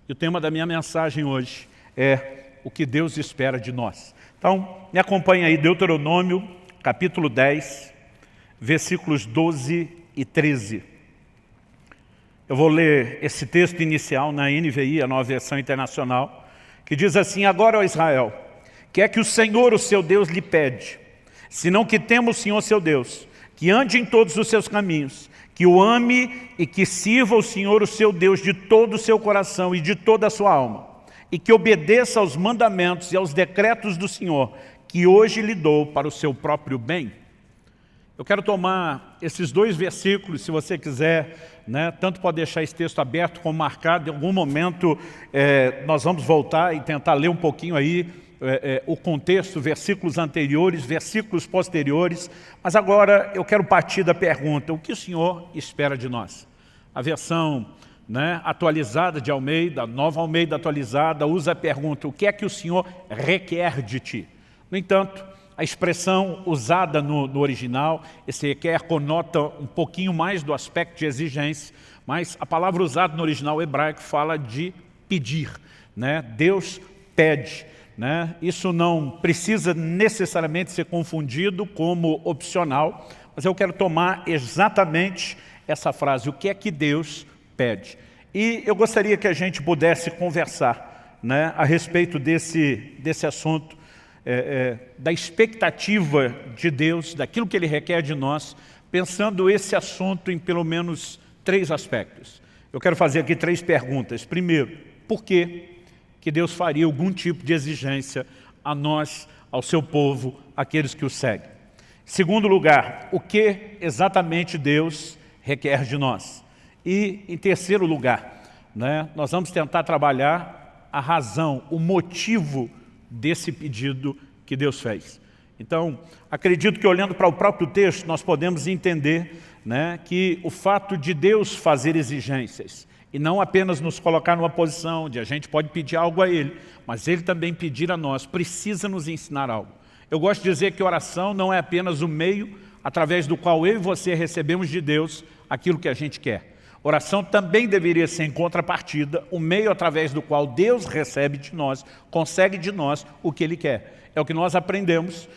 E o tema da minha mensagem hoje é o que Deus espera de nós. Então, me acompanhe aí, Deuteronômio, capítulo 10, versículos 12 e 13. Eu vou ler esse texto inicial na NVI, a Nova Versão Internacional, que diz assim: Agora, ó Israel, que é que o Senhor, o seu Deus, lhe pede, senão que tema o Senhor, seu Deus, que ande em todos os seus caminhos, que o ame e que sirva o Senhor, o seu Deus, de todo o seu coração e de toda a sua alma, e que obedeça aos mandamentos e aos decretos do Senhor, que hoje lhe dou para o seu próprio bem. Eu quero tomar esses dois versículos, se você quiser, tanto pode deixar esse texto aberto como marcado. Em algum momento nós vamos voltar e tentar ler um pouquinho aí o contexto, versículos anteriores, versículos posteriores. Mas agora eu quero partir da pergunta: o que o Senhor espera de nós? A versão atualizada de Almeida, Nova Almeida atualizada, usa a pergunta: o que é que o Senhor requer de ti? No entanto, a expressão usada no original, esse requer, conota um pouquinho mais do aspecto de exigência, mas a palavra usada no original hebraico fala de pedir. Deus pede. Isso não precisa necessariamente ser confundido como opcional, mas eu quero tomar exatamente essa frase: o que é que Deus pede? E eu gostaria que a gente pudesse conversar a respeito desse assunto, da expectativa de Deus, daquilo que Ele requer de nós, pensando esse assunto em pelo menos 3 aspectos. Eu quero fazer aqui 3 perguntas. Primeiro, por que Deus faria algum tipo de exigência a nós, ao seu povo, aqueles que o seguem? Segundo lugar, o que exatamente Deus requer de nós? E, em terceiro lugar, nós vamos tentar trabalhar a razão, o motivo desse pedido que Deus fez. Então, acredito que olhando para o próprio texto, nós podemos entender que o fato de Deus fazer exigências, e não apenas nos colocar numa posição onde a gente pode pedir algo a Ele, mas Ele também pedir a nós, precisa nos ensinar algo. Eu gosto de dizer que oração não é apenas o meio através do qual eu e você recebemos de Deus aquilo que a gente quer. Oração também deveria ser, em contrapartida, o meio através do qual Deus recebe de nós, consegue de nós o que Ele quer. É o que nós aprendemos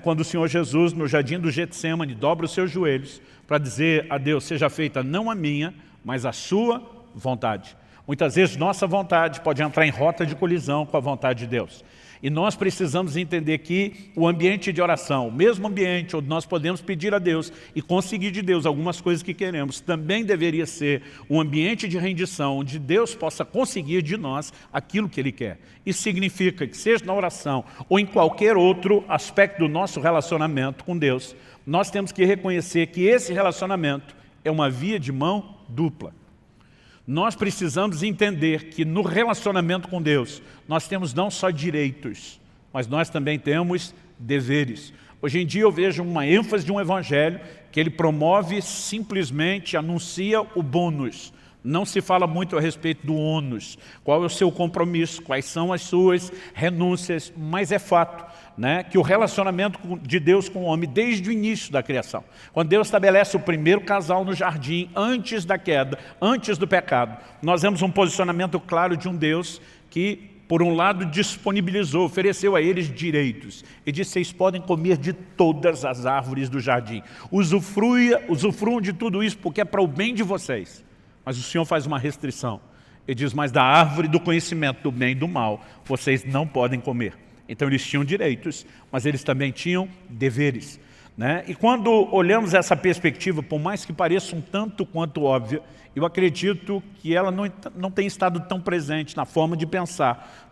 quando o Senhor Jesus, no jardim do Getsêmani, dobra os seus joelhos para dizer a Deus: seja feita não a minha, mas a sua vontade. Muitas vezes nossa vontade pode entrar em rota de colisão com a vontade de Deus. E nós precisamos entender que o ambiente de oração, o mesmo ambiente onde nós podemos pedir a Deus e conseguir de Deus algumas coisas que queremos, também deveria ser um ambiente de rendição, onde Deus possa conseguir de nós aquilo que Ele quer. Isso significa que, seja na oração ou em qualquer outro aspecto do nosso relacionamento com Deus, nós temos que reconhecer que esse relacionamento é uma via de mão dupla. Nós precisamos entender que no relacionamento com Deus, nós temos não só direitos, mas nós também temos deveres. Hoje em dia eu vejo uma ênfase de um evangelho que ele promove, simplesmente anuncia o bônus. Não se fala muito a respeito do ônus, qual é o seu compromisso, quais são as suas renúncias, mas é fato que o relacionamento de Deus com o homem desde o início da criação, quando Deus estabelece o primeiro casal no jardim, antes da queda, antes do pecado, nós vemos um posicionamento claro de um Deus que, por um lado, disponibilizou, ofereceu a eles direitos. Ele disse: vocês podem comer de todas as árvores do jardim, usufruam de tudo isso porque é para o bem de vocês. Mas o Senhor faz uma restrição. Ele diz: mas da árvore do conhecimento do bem e do mal, vocês não podem comer. Então eles tinham direitos, mas eles também tinham deveres. E quando olhamos essa perspectiva, por mais que pareça um tanto quanto óbvia, eu acredito que ela não tem estado tão presente na forma de pensar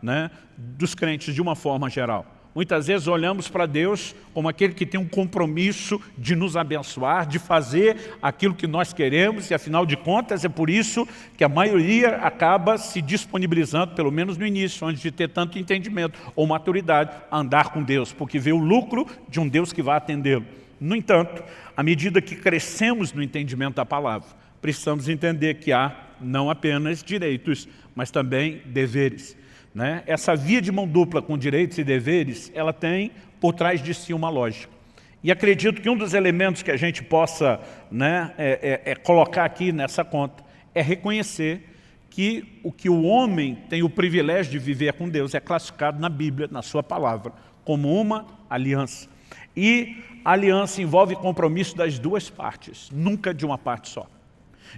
dos crentes de uma forma geral. Muitas vezes olhamos para Deus como aquele que tem um compromisso de nos abençoar, de fazer aquilo que nós queremos, e afinal de contas é por isso que a maioria acaba se disponibilizando, pelo menos no início, antes de ter tanto entendimento ou maturidade, a andar com Deus, porque vê o lucro de um Deus que vai atendê-lo. No entanto, à medida que crescemos no entendimento da palavra, precisamos entender que há não apenas direitos, mas também deveres. Essa via de mão dupla com direitos e deveres, ela tem por trás de si uma lógica. E acredito que um dos elementos que a gente possa colocar aqui nessa conta é reconhecer que o homem tem o privilégio de viver com Deus é classificado na Bíblia, na sua palavra, como uma aliança. E a aliança envolve compromisso das duas partes, nunca de uma parte só.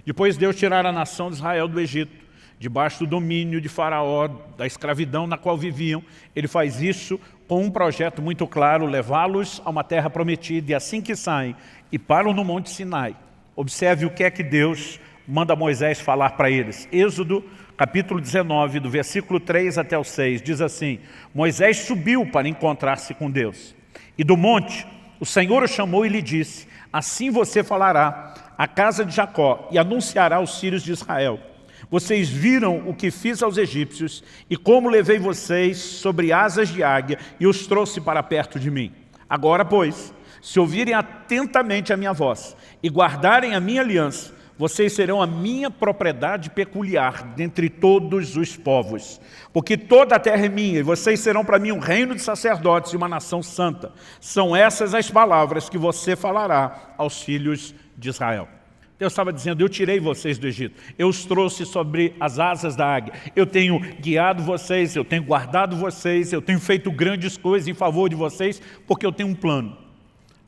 Depois Deus tirar a nação de Israel do Egito, debaixo do domínio de Faraó, da escravidão na qual viviam, ele faz isso com um projeto muito claro, levá-los a uma terra prometida, e assim que saem e param no Monte Sinai, observe o que é que Deus manda Moisés falar para eles. Êxodo, capítulo 19, do versículo 3 até o 6, diz assim: Moisés subiu para encontrar-se com Deus. E do monte, o Senhor o chamou e lhe disse: assim você falará à casa de Jacó e anunciará aos filhos de Israel: vocês viram o que fiz aos egípcios e como levei vocês sobre asas de águia e os trouxe para perto de mim. Agora, pois, se ouvirem atentamente a minha voz e guardarem a minha aliança, vocês serão a minha propriedade peculiar dentre todos os povos. Porque toda a terra é minha, e vocês serão para mim um reino de sacerdotes e uma nação santa. São essas as palavras que você falará aos filhos de Israel. Deus estava dizendo: eu tirei vocês do Egito, eu os trouxe sobre as asas da águia, eu tenho guiado vocês, eu tenho guardado vocês, eu tenho feito grandes coisas em favor de vocês, porque eu tenho um plano.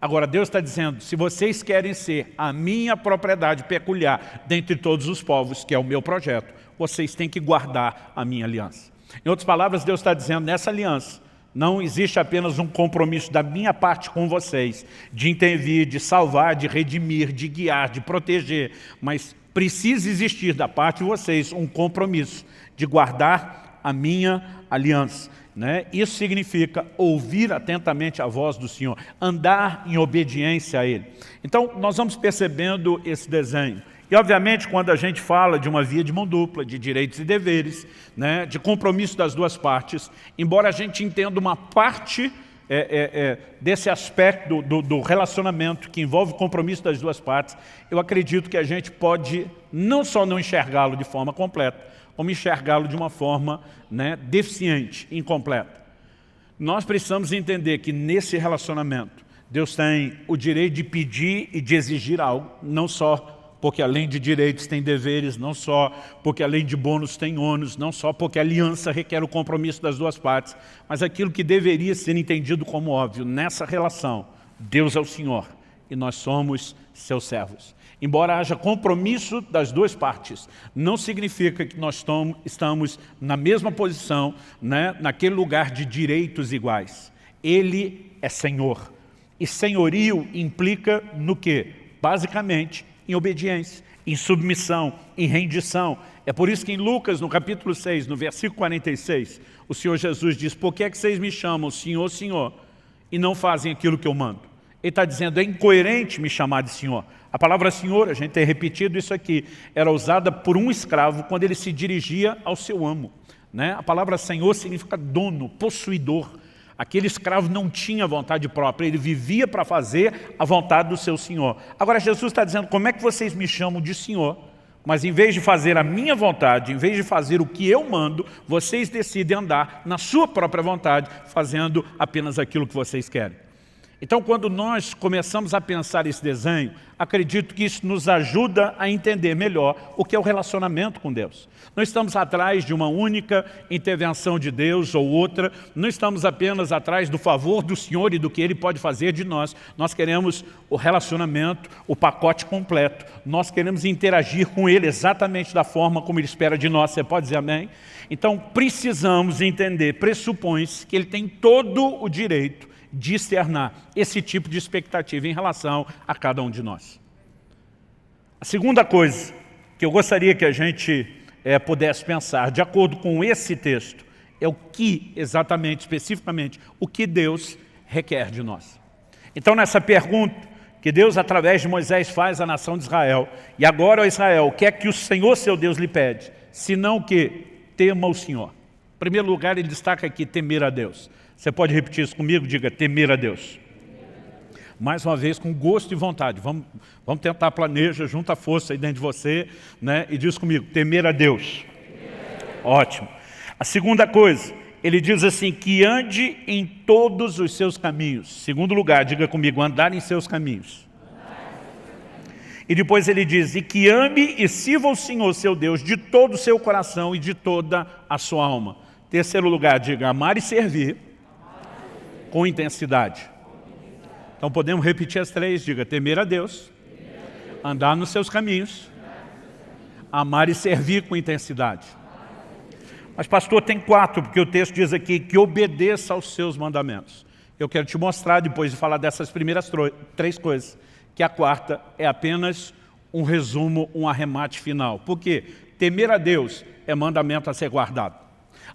Agora Deus está dizendo: se vocês querem ser a minha propriedade peculiar dentre todos os povos, que é o meu projeto, vocês têm que guardar a minha aliança. Em outras palavras, Deus está dizendo: nessa aliança não existe apenas um compromisso da minha parte com vocês, de intervir, de salvar, de redimir, de guiar, de proteger, mas precisa existir da parte de vocês um compromisso de guardar a minha aliança. Isso significa ouvir atentamente a voz do Senhor, andar em obediência a Ele. Então, nós vamos percebendo esse desenho. E, obviamente, quando a gente fala de uma via de mão dupla, de direitos e deveres, de compromisso das duas partes, embora a gente entenda uma parte desse aspecto do relacionamento que envolve o compromisso das duas partes, eu acredito que a gente pode não só não enxergá-lo de forma completa, como enxergá-lo de uma forma deficiente, incompleta. Nós precisamos entender que nesse relacionamento, Deus tem o direito de pedir e de exigir algo, não só porque além de direitos tem deveres, não só porque além de bônus tem ônus, não só porque a aliança requer o compromisso das duas partes, mas aquilo que deveria ser entendido como óbvio, nessa relação, Deus é o Senhor e nós somos seus servos. Embora haja compromisso das duas partes, não significa que nós estamos na mesma posição, naquele lugar de direitos iguais. Ele é Senhor. E senhorio implica no quê? Basicamente, em obediência, em submissão, em rendição. É por isso que em Lucas, no capítulo 6, no versículo 46, o Senhor Jesus diz: por que é que vocês me chamam Senhor, Senhor, e não fazem aquilo que eu mando? Ele está dizendo: é incoerente me chamar de Senhor. A palavra Senhor, a gente tem repetido isso aqui, era usada por um escravo quando ele se dirigia ao seu amo. A palavra Senhor significa dono, possuidor. Aquele escravo não tinha vontade própria, ele vivia para fazer a vontade do seu Senhor. Agora Jesus está dizendo: como é que vocês me chamam de Senhor, mas em vez de fazer a minha vontade, em vez de fazer o que eu mando, vocês decidem andar na sua própria vontade, fazendo apenas aquilo que vocês querem. Então, quando nós começamos a pensar esse desenho, acredito que isso nos ajuda a entender melhor o que é o relacionamento com Deus. Não estamos atrás de uma única intervenção de Deus ou outra, não estamos apenas atrás do favor do Senhor e do que Ele pode fazer de nós. Nós queremos o relacionamento, o pacote completo. Nós queremos interagir com Ele exatamente da forma como Ele espera de nós. Você pode dizer amém? Então, precisamos entender, pressupõe-se que Ele tem todo o direito de externar esse tipo de expectativa em relação a cada um de nós. A segunda coisa que eu gostaria que a gente pudesse pensar, de acordo com esse texto, é o que exatamente, especificamente, o que Deus requer de nós. Então, nessa pergunta que Deus, através de Moisés, faz à nação de Israel, e agora, ó Israel, o que é que o Senhor, seu Deus, lhe pede? Senão que tema o Senhor. Em primeiro lugar, ele destaca aqui temer a Deus. Você pode repetir isso comigo? Diga: temer a Deus. Mais uma vez, com gosto e vontade. Vamos tentar, planeja, junta a força aí dentro de você, e diz comigo: temer a Deus. Ótimo. A segunda coisa, ele diz assim: que ande em todos os seus caminhos. Segundo lugar, diga comigo: andar em seus caminhos. E depois ele diz, e que ame e sirva o Senhor, seu Deus, de todo o seu coração e de toda a sua alma. Terceiro lugar, diga, amar e servir com intensidade. Então podemos repetir as três, diga, temer a Deus, andar nos seus caminhos, amar e servir com intensidade. Mas pastor, tem 4, porque o texto diz aqui que obedeça aos seus mandamentos. Eu quero te mostrar, depois de falar dessas primeiras 3 coisas, que a 4ª é apenas um resumo, um arremate final. Por quê? Temer a Deus é mandamento a ser guardado.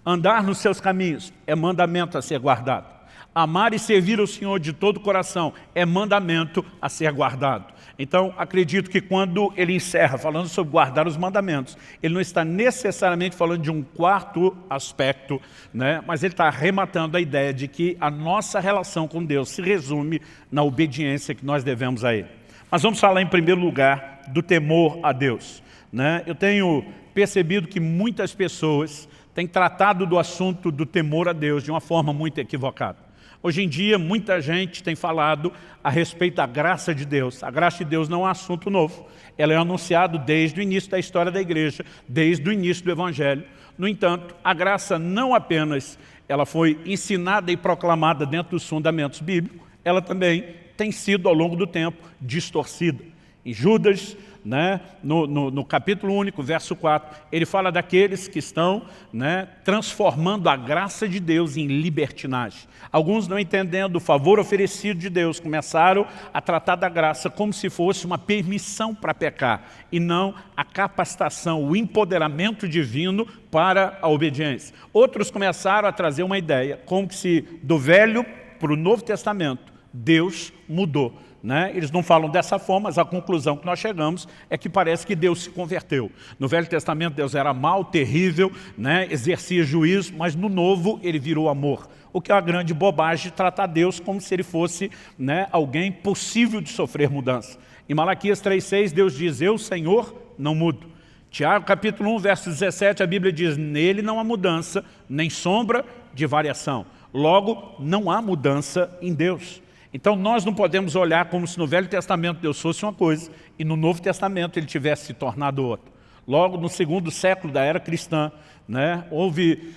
Andar nos seus caminhos é mandamento a ser guardado. Amar e servir o Senhor de todo o coração é mandamento a ser guardado. Então, acredito que quando ele encerra falando sobre guardar os mandamentos, ele não está necessariamente falando de um 4º aspecto, né? Mas ele está arrematando a ideia de que a nossa relação com Deus se resume na obediência que nós devemos a Ele. Mas vamos falar em primeiro lugar do temor a Deus, né? Eu tenho percebido que muitas pessoas têm tratado do assunto do temor a Deus de uma forma muito equivocada. Hoje em dia, muita gente tem falado a respeito da graça de Deus. A graça de Deus não é um assunto novo. Ela é anunciada desde o início da história da igreja, desde o início do Evangelho. No entanto, a graça não apenas ela foi ensinada e proclamada dentro dos fundamentos bíblicos, ela também tem sido, ao longo do tempo, distorcida. Em Judas, né, no capítulo único, verso 4, ele fala daqueles que estão, né, transformando a graça de Deus em libertinagem. Alguns, não entendendo o favor oferecido de Deus, começaram a tratar da graça como se fosse uma permissão para pecar, e não a capacitação, o empoderamento divino para a obediência. Outros começaram a trazer uma ideia, como se do Velho para o Novo Testamento, Deus mudou. Né? Eles não falam dessa forma, mas a conclusão que nós chegamos é que parece que Deus se converteu. No Velho Testamento Deus era mau, terrível, né? Exercia juízo, mas no Novo ele virou amor. O que é uma grande bobagem tratar Deus como se ele fosse, né, alguém possível de sofrer mudança. Em Malaquias 3,6 Deus diz, eu, Senhor, não mudo. Tiago capítulo 1, verso 17, a Bíblia diz, nele não há mudança, nem sombra de variação. Logo, não há mudança em Deus. Então nós não podemos olhar como se no Velho Testamento Deus fosse uma coisa e no Novo Testamento ele tivesse se tornado outra. Logo no 2º século da era cristã, né, houve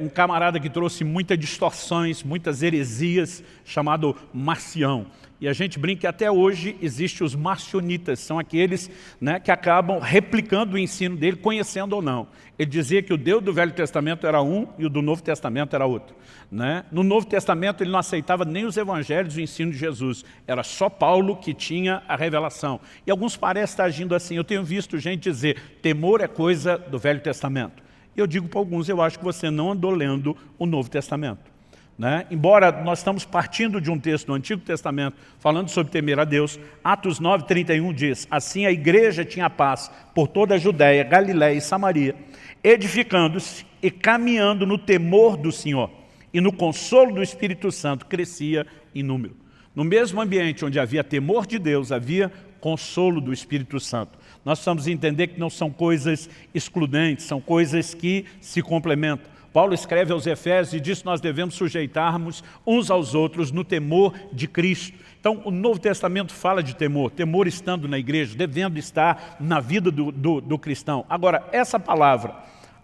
um camarada que trouxe muitas distorções, muitas heresias, chamado Marcião. E a gente brinca que até hoje existem os marcionitas, são aqueles, né, que acabam replicando o ensino dele, conhecendo ou não. Ele dizia que o Deus do Velho Testamento era um e o do Novo Testamento era outro. Né? No Novo Testamento ele não aceitava nem os evangelhos e o ensino de Jesus. Era só Paulo que tinha a revelação. E alguns parecem estar agindo assim. Eu tenho visto gente dizer, temor é coisa do Velho Testamento. E eu digo para alguns, eu acho que você não andou lendo o Novo Testamento. Né? Embora nós estamos partindo de um texto do Antigo Testamento falando sobre temer a Deus, Atos 9:31 diz, assim a igreja tinha paz por toda a Judéia, Galiléia e Samaria, edificando-se e caminhando no temor do Senhor e no consolo do Espírito Santo crescia em número. No mesmo ambiente onde havia temor de Deus, havia consolo do Espírito Santo. Nós precisamos entender que não são coisas excludentes, são coisas que se complementam. Paulo escreve aos Efésios e diz que nós devemos sujeitar-nos uns aos outros no temor de Cristo. Então, o Novo Testamento fala de temor, temor estando na igreja, devendo estar na vida do cristão. Agora, essa palavra,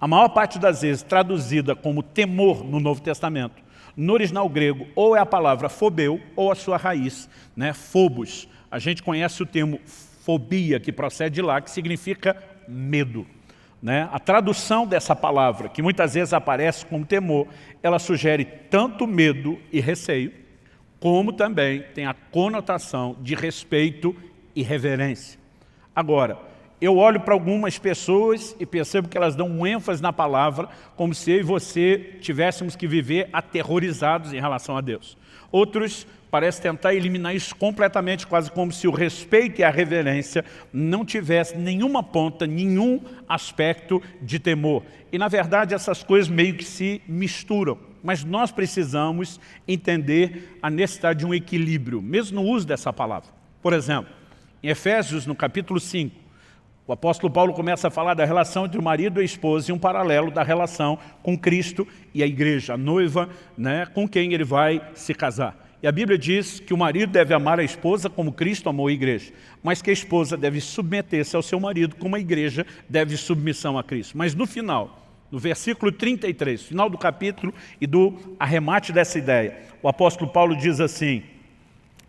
a maior parte das vezes traduzida como temor no Novo Testamento, no original grego, ou é a palavra phobeu, ou a sua raiz, né, phobos. A gente conhece o termo fobia, que procede de lá, que significa medo. Né? A tradução dessa palavra, que muitas vezes aparece como temor, ela sugere tanto medo e receio, como também tem a conotação de respeito e reverência. Agora, eu olho para algumas pessoas e percebo que elas dão um ênfase na palavra, como se eu e você tivéssemos que viver aterrorizados em relação a Deus. Outros parecem tentar eliminar isso completamente, quase como se o respeito e a reverência não tivessem nenhuma ponta, nenhum aspecto de temor. E na verdade essas coisas meio que se misturam. Mas nós precisamos entender a necessidade de um equilíbrio, mesmo no uso dessa palavra. Por exemplo, em Efésios, no capítulo 5, o apóstolo Paulo começa a falar da relação entre o marido e a esposa e um paralelo da relação com Cristo e a igreja, a noiva, né, com quem ele vai se casar. E a Bíblia diz que o marido deve amar a esposa como Cristo amou a igreja, mas que a esposa deve submeter-se ao seu marido como a igreja deve submissão a Cristo. Mas no final, no versículo 33, final do capítulo e do arremate dessa ideia, o apóstolo Paulo diz assim,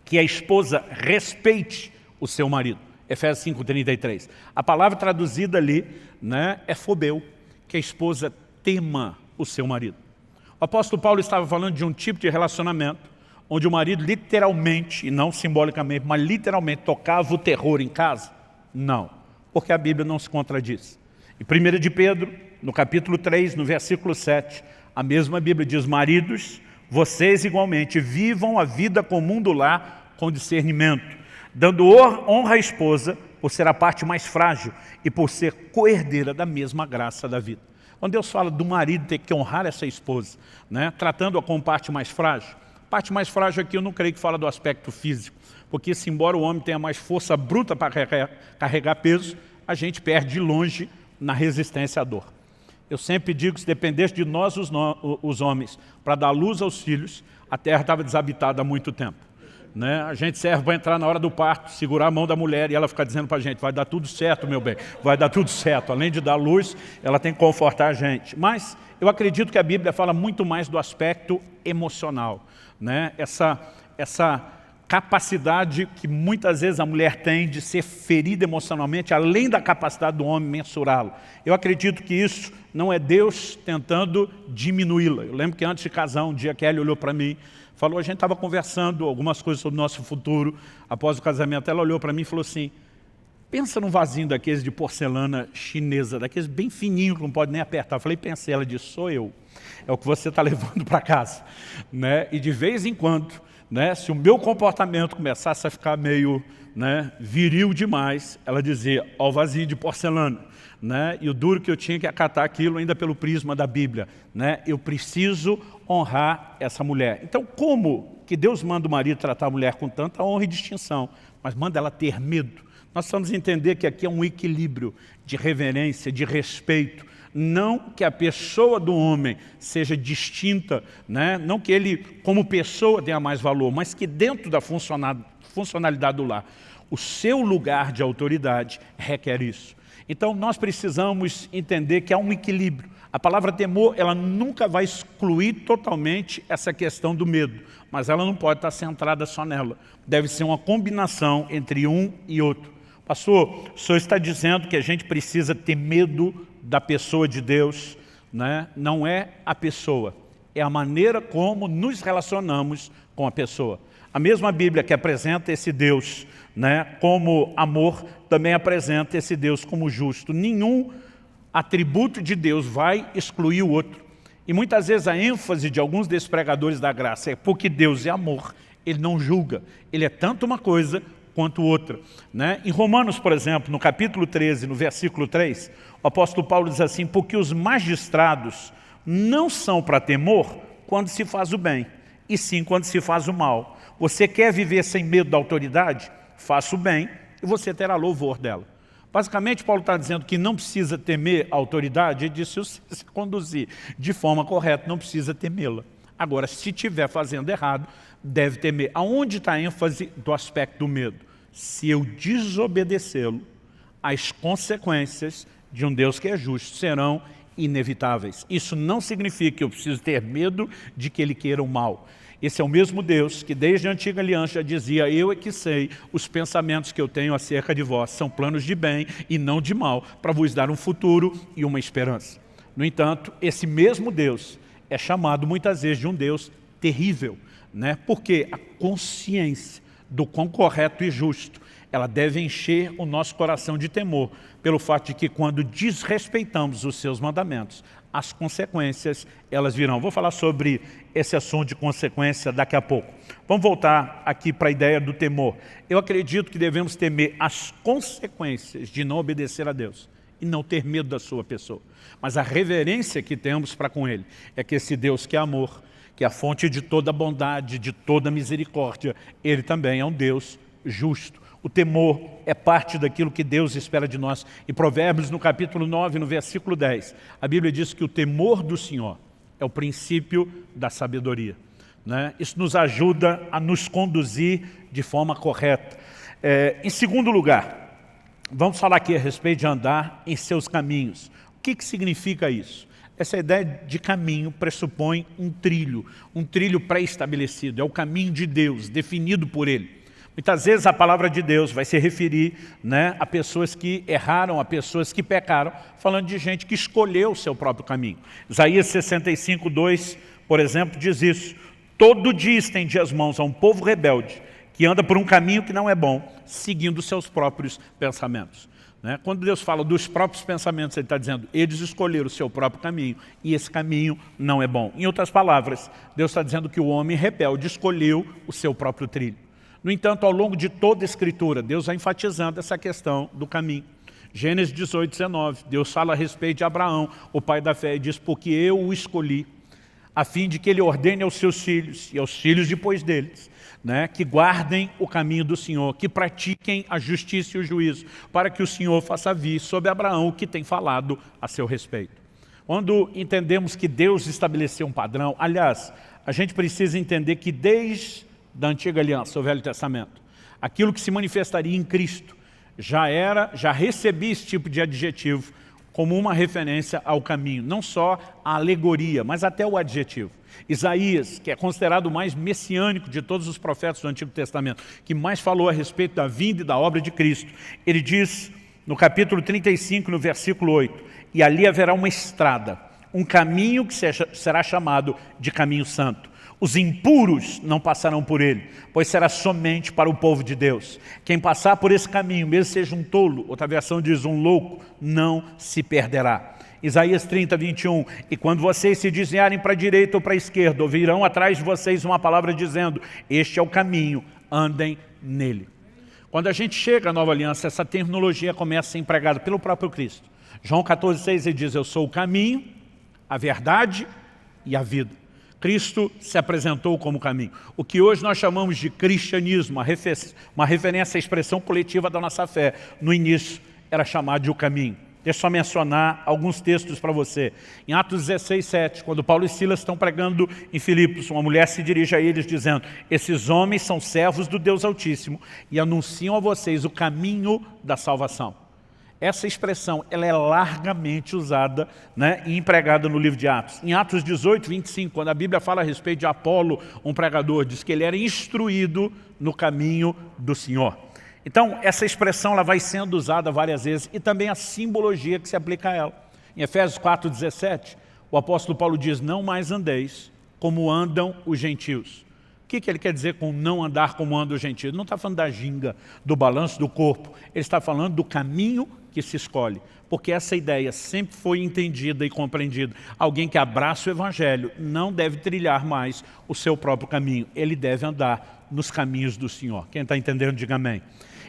que a esposa respeite o seu marido. Efésios 5:33. A palavra traduzida ali, né, é fobeu, que a esposa tema o seu marido. O apóstolo Paulo estava falando de um tipo de relacionamento onde o marido literalmente, e não simbolicamente, mas literalmente tocava o terror em casa? Não, porque a Bíblia não se contradiz. Em 1 de Pedro, no capítulo 3, no versículo 7, a mesma Bíblia diz, maridos, vocês igualmente vivam a vida comum do lar com discernimento, dando honra à esposa por ser a parte mais frágil e por ser coerdeira da mesma graça da vida. Quando Deus fala do marido ter que honrar essa esposa, né, tratando-a como parte mais frágil, parte mais frágil aqui eu não creio que fala do aspecto físico, porque se embora o homem tenha mais força bruta para carregar peso, a gente perde de longe na resistência à dor. Eu sempre digo que se dependesse de nós, os homens, para dar luz aos filhos, a terra estava desabitada há muito tempo. Né? A gente serve para entrar na hora do parto, segurar a mão da mulher e ela ficar dizendo para a gente, vai dar tudo certo, meu bem, vai dar tudo certo. Além de dar luz, ela tem que confortar a gente. Mas eu acredito que a Bíblia fala muito mais do aspecto emocional. Né? Essa capacidade que muitas vezes a mulher tem de ser ferida emocionalmente, além da capacidade do homem mensurá-lo. Eu acredito que isso não é Deus tentando diminuí-la. Eu lembro que antes de casar, um dia a Kelly olhou para mim, falou, a gente estava conversando algumas coisas sobre o nosso futuro, após o casamento, ela olhou para mim e falou assim, pensa num vasinho daqueles de porcelana chinesa, daqueles bem fininhos que não pode nem apertar. Eu falei, pensei, ela disse, sou eu. É o que você está levando para casa. Né? E de vez em quando, né, se o meu comportamento começasse a ficar meio, né, viril demais, ela dizia, ó o vasinho de porcelana. Né? E o duro que eu tinha que acatar aquilo ainda pelo prisma da Bíblia. Né? Eu preciso honrar essa mulher. Então, como que Deus manda o marido tratar a mulher com tanta honra e distinção, mas manda ela ter medo? Nós precisamos entender que aqui é um equilíbrio de reverência, de respeito. Não que a pessoa do homem seja distinta, né? Não que ele, como pessoa, tenha mais valor, mas que dentro da funcionalidade do lar, o seu lugar de autoridade requer isso. Então, nós precisamos entender que há um equilíbrio. A palavra temor, ela nunca vai excluir totalmente essa questão do medo, mas ela não pode estar centrada só nela. Deve ser uma combinação entre um e outro. Pastor, o senhor está dizendo que a gente precisa ter medo da pessoa de Deus, né? Não é a pessoa, é a maneira como nos relacionamos com a pessoa. A mesma Bíblia que apresenta esse Deus, né, como amor, também apresenta esse Deus como justo. Nenhum atributo de Deus vai excluir o outro. E muitas vezes a ênfase de alguns desses pregadores da graça é porque Deus é amor, Ele não julga. Ele é tanto uma coisa quanto outra. Né? Em Romanos, por exemplo, no capítulo 13, no versículo 3, o apóstolo Paulo diz assim, porque os magistrados não são para temor quando se faz o bem, e sim quando se faz o mal. Você quer viver sem medo da autoridade? Faça o bem e você terá louvor dela. Basicamente, Paulo está dizendo que não precisa temer a autoridade, ele disse, se você se conduzir de forma correta, não precisa temê-la. Agora, se estiver fazendo errado, deve temer. Aonde está a ênfase do aspecto do medo? Se eu desobedecê-lo, as consequências de um Deus que é justo serão inevitáveis. Isso não significa que eu preciso ter medo de que Ele queira o mal. Esse é o mesmo Deus que desde a antiga aliança já dizia, eu é que sei os pensamentos que eu tenho acerca de vós, são planos de bem e não de mal, para vos dar um futuro e uma esperança. No entanto, esse mesmo Deus é chamado muitas vezes de um Deus terrível, né? Porque a consciência do quão correto e justo, ela deve encher o nosso coração de temor, pelo fato de que quando desrespeitamos os seus mandamentos, as consequências, elas virão. Vou falar sobre esse assunto de consequência daqui a pouco. Vamos voltar aqui para a ideia do temor. Eu acredito que devemos temer as consequências de não obedecer a Deus e não ter medo da sua pessoa. Mas a reverência que temos para com Ele é que esse Deus que é amor, que é a fonte de toda bondade, de toda misericórdia, Ele também é um Deus justo. O temor é parte daquilo que Deus espera de nós. Em Provérbios, no capítulo 9, no versículo 10, a Bíblia diz que o temor do Senhor é o princípio da sabedoria. né? Isso nos ajuda a nos conduzir de forma correta. Em segundo lugar, vamos falar aqui a respeito de andar em seus caminhos. O que significa isso? Essa ideia de caminho pressupõe um trilho pré-estabelecido, é o caminho de Deus, definido por Ele. Muitas vezes a palavra de Deus vai se referir, né, a pessoas que erraram, a pessoas que pecaram, falando de gente que escolheu o seu próprio caminho. Isaías 65:2, por exemplo, diz isso: todo dia estende as mãos a um povo rebelde, que anda por um caminho que não é bom, seguindo seus próprios pensamentos. Né? Quando Deus fala dos próprios pensamentos, Ele está dizendo, eles escolheram o seu próprio caminho, e esse caminho não é bom. Em outras palavras, Deus está dizendo que o homem rebelde escolheu o seu próprio trilho. No entanto, ao longo de toda a Escritura, Deus vai enfatizando essa questão do caminho. Gênesis 18:19, Deus fala a respeito de Abraão, o pai da fé, e diz, porque eu o escolhi, a fim de que ele ordene aos seus filhos, e aos filhos depois deles, né, que guardem o caminho do Senhor, que pratiquem a justiça e o juízo, para que o Senhor faça vir sobre Abraão o que tem falado a seu respeito. Quando entendemos que Deus estabeleceu um padrão, aliás, a gente precisa entender que desde da Antiga Aliança, o Velho Testamento, aquilo que se manifestaria em Cristo, já recebia esse tipo de adjetivo como uma referência ao caminho, não só a alegoria, mas até o adjetivo. Isaías, que é considerado o mais messiânico de todos os profetas do Antigo Testamento, que mais falou a respeito da vinda e da obra de Cristo, ele diz no capítulo 35, no versículo 8, e ali haverá uma estrada, um caminho que será chamado de caminho santo. Os impuros não passarão por ele, pois será somente para o povo de Deus. Quem passar por esse caminho, mesmo seja um tolo, outra versão diz um louco, não se perderá. Isaías 30:21, e quando vocês se desviarem para a direita ou para a esquerda, ouvirão atrás de vocês uma palavra dizendo, este é o caminho, andem nele. Quando a gente chega à Nova Aliança, essa terminologia começa a ser empregada pelo próprio Cristo. João 14:6, ele diz, eu sou o caminho, a verdade e a vida. Cristo se apresentou como caminho. O que hoje nós chamamos de cristianismo, uma referência à expressão coletiva da nossa fé, no início era chamado de o caminho. Deixa eu só mencionar alguns textos para você. Em Atos 16:7, quando Paulo e Silas estão pregando em Filipos, uma mulher se dirige a eles dizendo, esses homens são servos do Deus Altíssimo e anunciam a vocês o caminho da salvação. Essa expressão ela é largamente usada, né, e empregada no livro de Atos. Em Atos 18:25, quando a Bíblia fala a respeito de Apolo, um pregador, diz que ele era instruído no caminho do Senhor. Então, essa expressão ela vai sendo usada várias vezes e também a simbologia que se aplica a ela. Em Efésios 4:17, o apóstolo Paulo diz, não mais andeis como andam os gentios. O que ele quer dizer com não andar como andam os gentios? Ele não está falando da ginga, do balanço do corpo, ele está falando do caminho que se escolhe, porque essa ideia sempre foi entendida e compreendida. Alguém que abraça o Evangelho não deve trilhar mais o seu próprio caminho, ele deve andar nos caminhos do Senhor. Quem está entendendo, diga amém.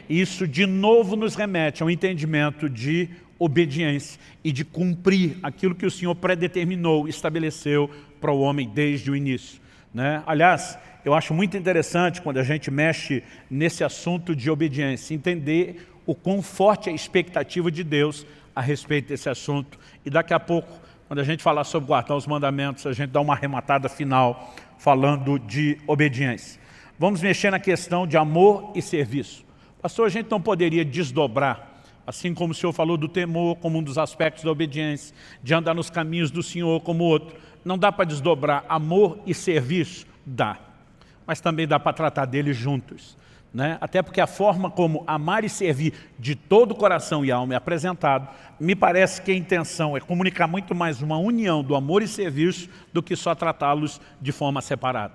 Isso de novo nos remete ao entendimento de obediência e de cumprir aquilo que o Senhor predeterminou, estabeleceu para o homem desde o início, né? Aliás, eu acho muito interessante quando a gente mexe nesse assunto de obediência, entender o quão forte é a expectativa de Deus a respeito desse assunto. E daqui a pouco, quando a gente falar sobre guardar os mandamentos, a gente dá uma arrematada final falando de obediência. Vamos mexer na questão de amor e serviço. Pastor, a gente não poderia desdobrar, assim como o Senhor falou do temor como um dos aspectos da obediência, de andar nos caminhos do Senhor como outro. Não dá para desdobrar amor e serviço? Dá. Mas também dá para tratar deles juntos, né? Até porque a forma como amar e servir de todo o coração e alma é apresentado, me parece que a intenção é comunicar muito mais uma união do amor e serviço do que só tratá-los de forma separada.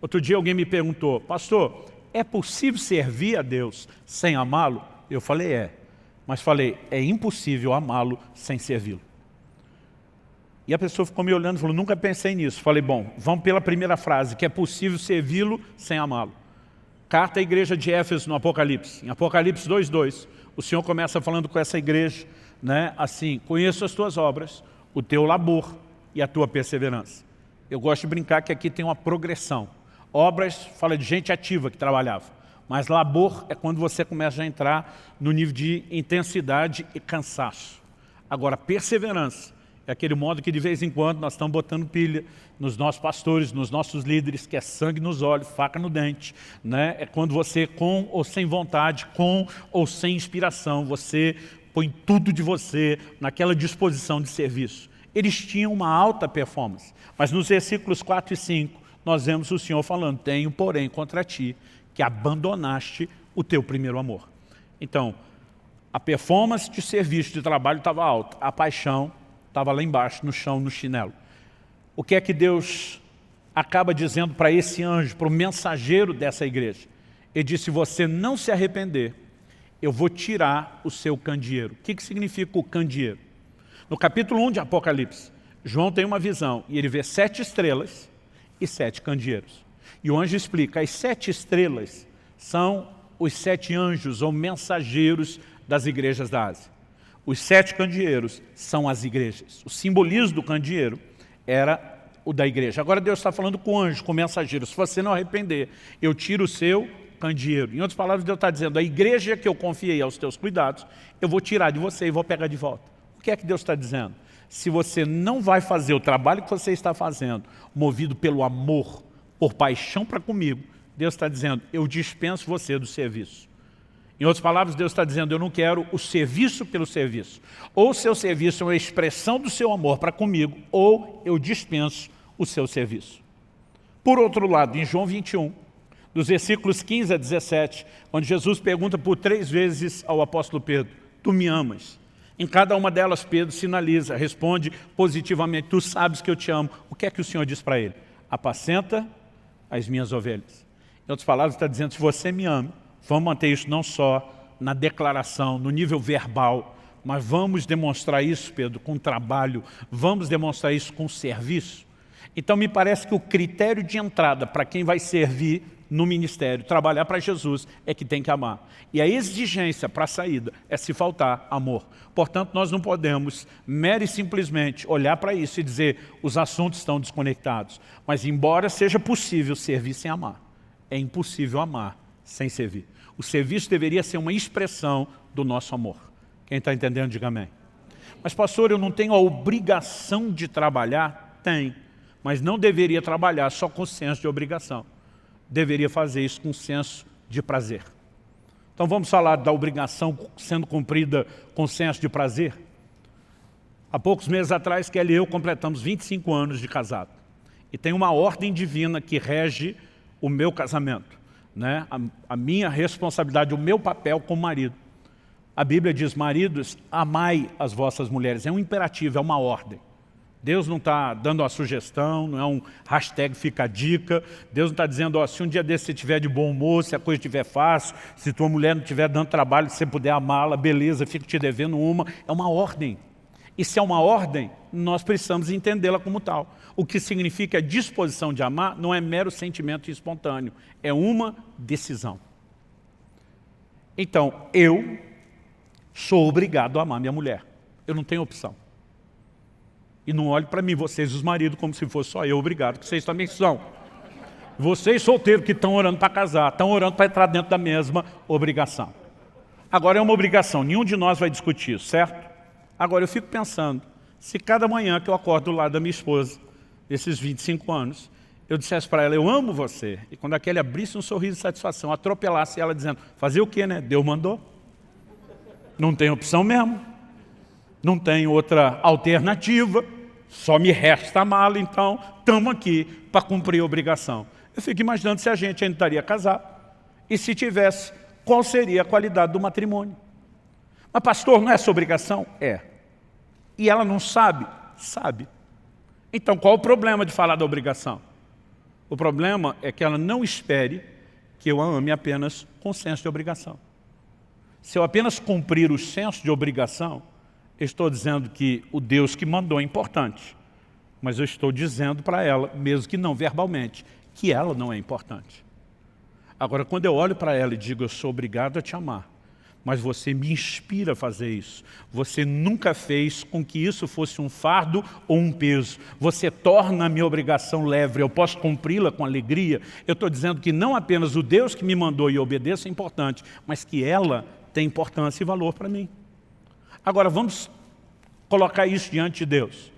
Outro dia alguém me perguntou, pastor, é possível servir a Deus sem amá-lo? Eu falei, mas falei, é impossível amá-lo sem servi-lo. E a pessoa ficou me olhando e falou, nunca pensei nisso. Falei, bom, vamos pela primeira frase, que é possível servi-lo sem amá-lo. Carta à igreja de Éfeso no Apocalipse. Em Apocalipse 2:2, o Senhor começa falando com essa igreja, né, assim, conheço as tuas obras, o teu labor e a tua perseverança. Eu gosto de brincar que aqui tem uma progressão. Obras fala de gente ativa que trabalhava, mas labor é quando você começa a entrar no nível de intensidade e cansaço. Agora, perseverança, É aquele modo que de vez em quando nós estamos botando pilha nos nossos pastores, nos nossos líderes, que é sangue nos olhos, faca no dente. Né? É quando você, com ou sem vontade, com ou sem inspiração, você põe tudo de você naquela disposição de serviço. Eles tinham uma alta performance. Mas nos versículos 4 e 5, nós vemos o Senhor falando: tenho, porém, contra ti, que abandonaste o teu primeiro amor. Então, a performance de serviço, de trabalho estava alta, a paixão estava lá embaixo, no chão, no chinelo. O que é que Deus acaba dizendo para esse anjo, para o mensageiro dessa igreja? Ele disse: se você não se arrepender, eu vou tirar o seu candeeiro. O que significa o candeeiro? No capítulo 1 de Apocalipse, João tem uma visão e ele vê 7 estrelas e 7 candeeiros. E o anjo explica: as 7 estrelas são os 7 anjos ou mensageiros das igrejas da Ásia. Os 7 candeeiros são as igrejas. O simbolismo do candeeiro era o da igreja. Agora Deus está falando com o anjo, com o mensageiro: se você não arrepender, eu tiro o seu candeeiro. Em outras palavras, Deus está dizendo: a igreja que eu confiei aos teus cuidados, eu vou tirar de você e vou pegar de volta. O que é que Deus está dizendo? Se você não vai fazer o trabalho que você está fazendo, movido pelo amor, por paixão para comigo, Deus está dizendo: eu dispenso você do serviço. Em outras palavras, Deus está dizendo: eu não quero o serviço pelo serviço. Ou o seu serviço é uma expressão do seu amor para comigo, ou eu dispenso o seu serviço. Por outro lado, em João 21, dos versículos 15 a 17, onde Jesus pergunta por 3 vezes ao apóstolo Pedro: tu me amas? Em cada uma delas, Pedro sinaliza, responde positivamente: tu sabes que eu te amo. O que é que o Senhor diz para ele? Apacenta as minhas ovelhas. Em outras palavras, está dizendo: se você me ama, vamos manter isso não só na declaração, no nível verbal, mas vamos demonstrar isso, Pedro, com trabalho, vamos demonstrar isso com serviço. Então me parece que o critério de entrada para quem vai servir no ministério, trabalhar para Jesus, é que tem que amar. E a exigência para a saída é se faltar amor. Portanto, nós não podemos mera e simplesmente olhar para isso e dizer: os assuntos estão desconectados. Mas embora seja possível servir sem amar, é impossível amar sem servir. O serviço deveria ser uma expressão do nosso amor. Quem está entendendo, diga amém. Mas pastor, eu não tenho a obrigação de trabalhar? Tem, mas não deveria trabalhar só com senso de obrigação. Deveria fazer isso com senso de prazer. Então vamos falar da obrigação sendo cumprida com senso de prazer? Há poucos meses atrás, Kelly e eu completamos 25 anos de casado. E tem uma ordem divina que rege o meu casamento. Né? A minha responsabilidade, o meu papel como marido. A Bíblia diz: maridos, amai as vossas mulheres. É um imperativo, é uma ordem. Deus não está dando uma sugestão, não é um hashtag fica a dica. Deus não está dizendo: ó, se um dia desse você estiver de bom humor, se a coisa estiver fácil, se tua mulher não estiver dando trabalho, se você puder amá-la, beleza, fico te devendo uma. É uma ordem. E se é uma ordem, nós precisamos entendê-la como tal. O que significa a disposição de amar não é mero sentimento espontâneo, é uma decisão. Então, eu sou obrigado a amar minha mulher. Eu não tenho opção. E não olhe para mim, vocês os maridos, como se fosse só eu obrigado, que vocês também são. Vocês solteiros que estão orando para casar, estão orando para entrar dentro da mesma obrigação. Agora é uma obrigação, nenhum de nós vai discutir isso, certo? Agora eu fico pensando, se cada manhã que eu acordo do lado da minha esposa, desses 25 anos, eu dissesse para ela: eu amo você, e quando aquele abrisse um sorriso de satisfação, atropelasse ela dizendo: fazer o quê, né? Deus mandou. Não tem opção mesmo. Não tem outra alternativa, só me resta amá-lo, então estamos aqui para cumprir a obrigação. Eu fico imaginando se a gente ainda estaria casado, e se tivesse, qual seria a qualidade do matrimônio. Mas pastor, não é essa obrigação? É. E ela não sabe? Sabe. Então qual o problema de falar da obrigação? O problema é que ela não espere que eu a ame apenas com senso de obrigação. Se eu apenas cumprir o senso de obrigação, eu estou dizendo que o Deus que mandou é importante, mas eu estou dizendo para ela, mesmo que não verbalmente, que ela não é importante. Agora, quando eu olho para ela e digo: eu sou obrigado a te amar, mas você me inspira a fazer isso. Você nunca fez com que isso fosse um fardo ou um peso. Você torna a minha obrigação leve, eu posso cumpri-la com alegria. Eu estou dizendo que não apenas o Deus que me mandou e eu obedeço é importante, mas que ela tem importância e valor para mim. Agora vamos colocar isso diante de Deus.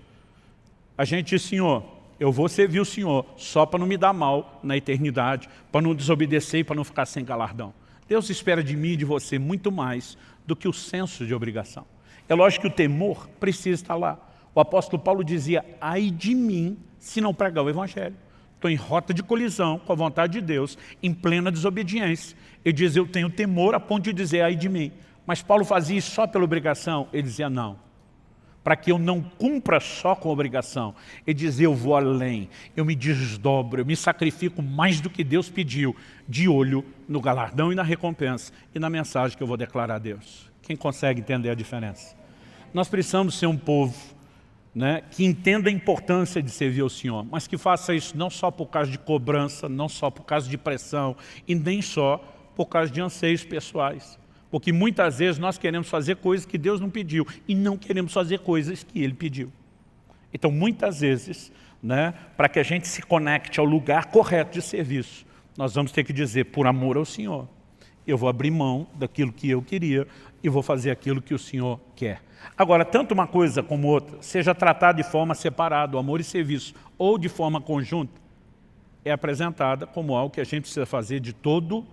A gente diz, Senhor, eu vou servir o Senhor só para não me dar mal na eternidade, para não desobedecer e para não ficar sem galardão. Deus espera de mim e de você muito mais do que o senso de obrigação. É lógico que o temor precisa estar lá. O apóstolo Paulo dizia, ai de mim se não pregar o Evangelho. Estou em rota de colisão com a vontade de Deus, em plena desobediência. Ele diz, eu tenho temor a ponto de dizer, ai de mim. Mas Paulo fazia isso só pela obrigação? Ele dizia, não. Para que eu não cumpra só com a obrigação. Ele dizia, eu vou além, eu me desdobro, eu me sacrifico mais do que Deus pediu, de olho no galardão e na recompensa, e na mensagem que eu vou declarar a Deus. Quem consegue entender a diferença? Nós precisamos ser um povo, né, que entenda a importância de servir ao Senhor, mas que faça isso não só por causa de cobrança, não só por causa de pressão, e nem só por causa de anseios pessoais. Porque muitas vezes nós queremos fazer coisas que Deus não pediu e não queremos fazer coisas que Ele pediu. Então, muitas vezes, né, para que a gente se conecte ao lugar correto de serviço, nós vamos ter que dizer, por amor ao Senhor, eu vou abrir mão daquilo que eu queria e vou fazer aquilo que o Senhor quer. Agora, tanto uma coisa como outra, seja tratada de forma separada, o amor e serviço, ou de forma conjunta, é apresentada como algo que a gente precisa fazer de todo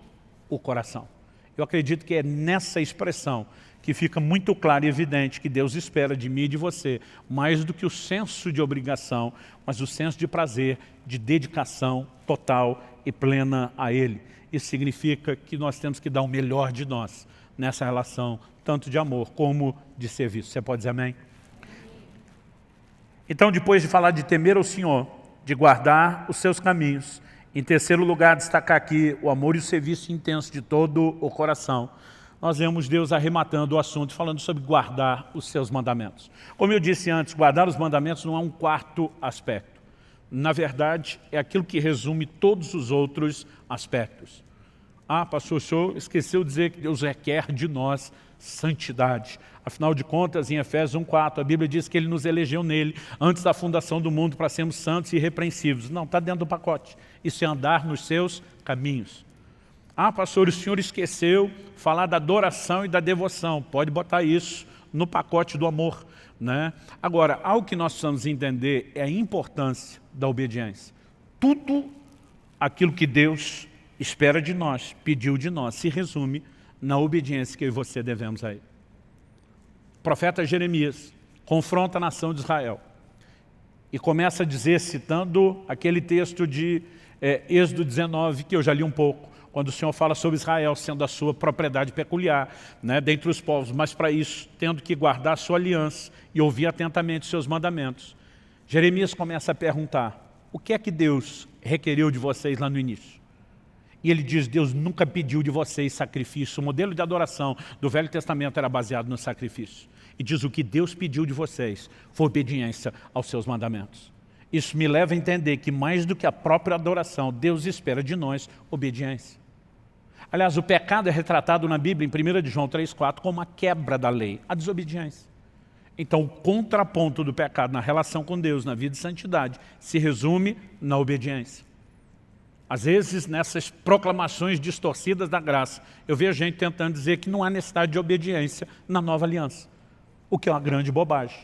o coração. Eu acredito que é nessa expressão que fica muito claro e evidente que Deus espera de mim e de você, mais do que o senso de obrigação, mas o senso de prazer, de dedicação total e plena a Ele. Isso significa que nós temos que dar o melhor de nós nessa relação, tanto de amor como de serviço. Você pode dizer amém? Então, depois de falar de temer ao Senhor, de guardar os seus caminhos, em terceiro lugar, destacar aqui o amor e o serviço intenso de todo o coração. Nós vemos Deus arrematando o assunto, falando sobre guardar os seus mandamentos. Como eu disse antes, guardar os mandamentos não é um quarto aspecto. Na verdade, é aquilo que resume todos os outros aspectos. Ah, pastor, o senhor esqueceu de dizer que Deus requer de nós santidade. Afinal de contas, em Efésios 1:4, a Bíblia diz que Ele nos elegeu nele, antes da fundação do mundo, para sermos santos e irrepreensíveis. Não, está dentro do pacote. Isso é andar nos seus caminhos. Ah, pastor, o senhor esqueceu falar da adoração e da devoção. Pode botar isso no pacote do amor, né? Agora, algo que nós precisamos entender é a importância da obediência. Tudo aquilo que Deus espera de nós, pediu de nós, se resume na obediência que eu e você devemos a Ele. O profeta Jeremias confronta a nação de Israel e começa a dizer, citando aquele texto de Êxodo 19, que eu já li um pouco, quando o Senhor fala sobre Israel sendo a sua propriedade peculiar, né, dentre os povos, mas para isso, tendo que guardar a sua aliança e ouvir atentamente os seus mandamentos. Jeremias começa a perguntar, o que é que Deus requeriu de vocês lá no início? E ele diz, Deus nunca pediu de vocês sacrifício. O modelo de adoração do Velho Testamento era baseado no sacrifício. E diz, o que Deus pediu de vocês foi obediência aos seus mandamentos. Isso me leva a entender que mais do que a própria adoração, Deus espera de nós obediência. Aliás, o pecado é retratado na Bíblia, em 1 de João 3,4, como a quebra da lei, a desobediência. Então, o contraponto do pecado na relação com Deus, na vida de santidade, se resume na obediência. Às vezes, nessas proclamações distorcidas da graça, eu vejo gente tentando dizer que não há necessidade de obediência na nova aliança, o que é uma grande bobagem.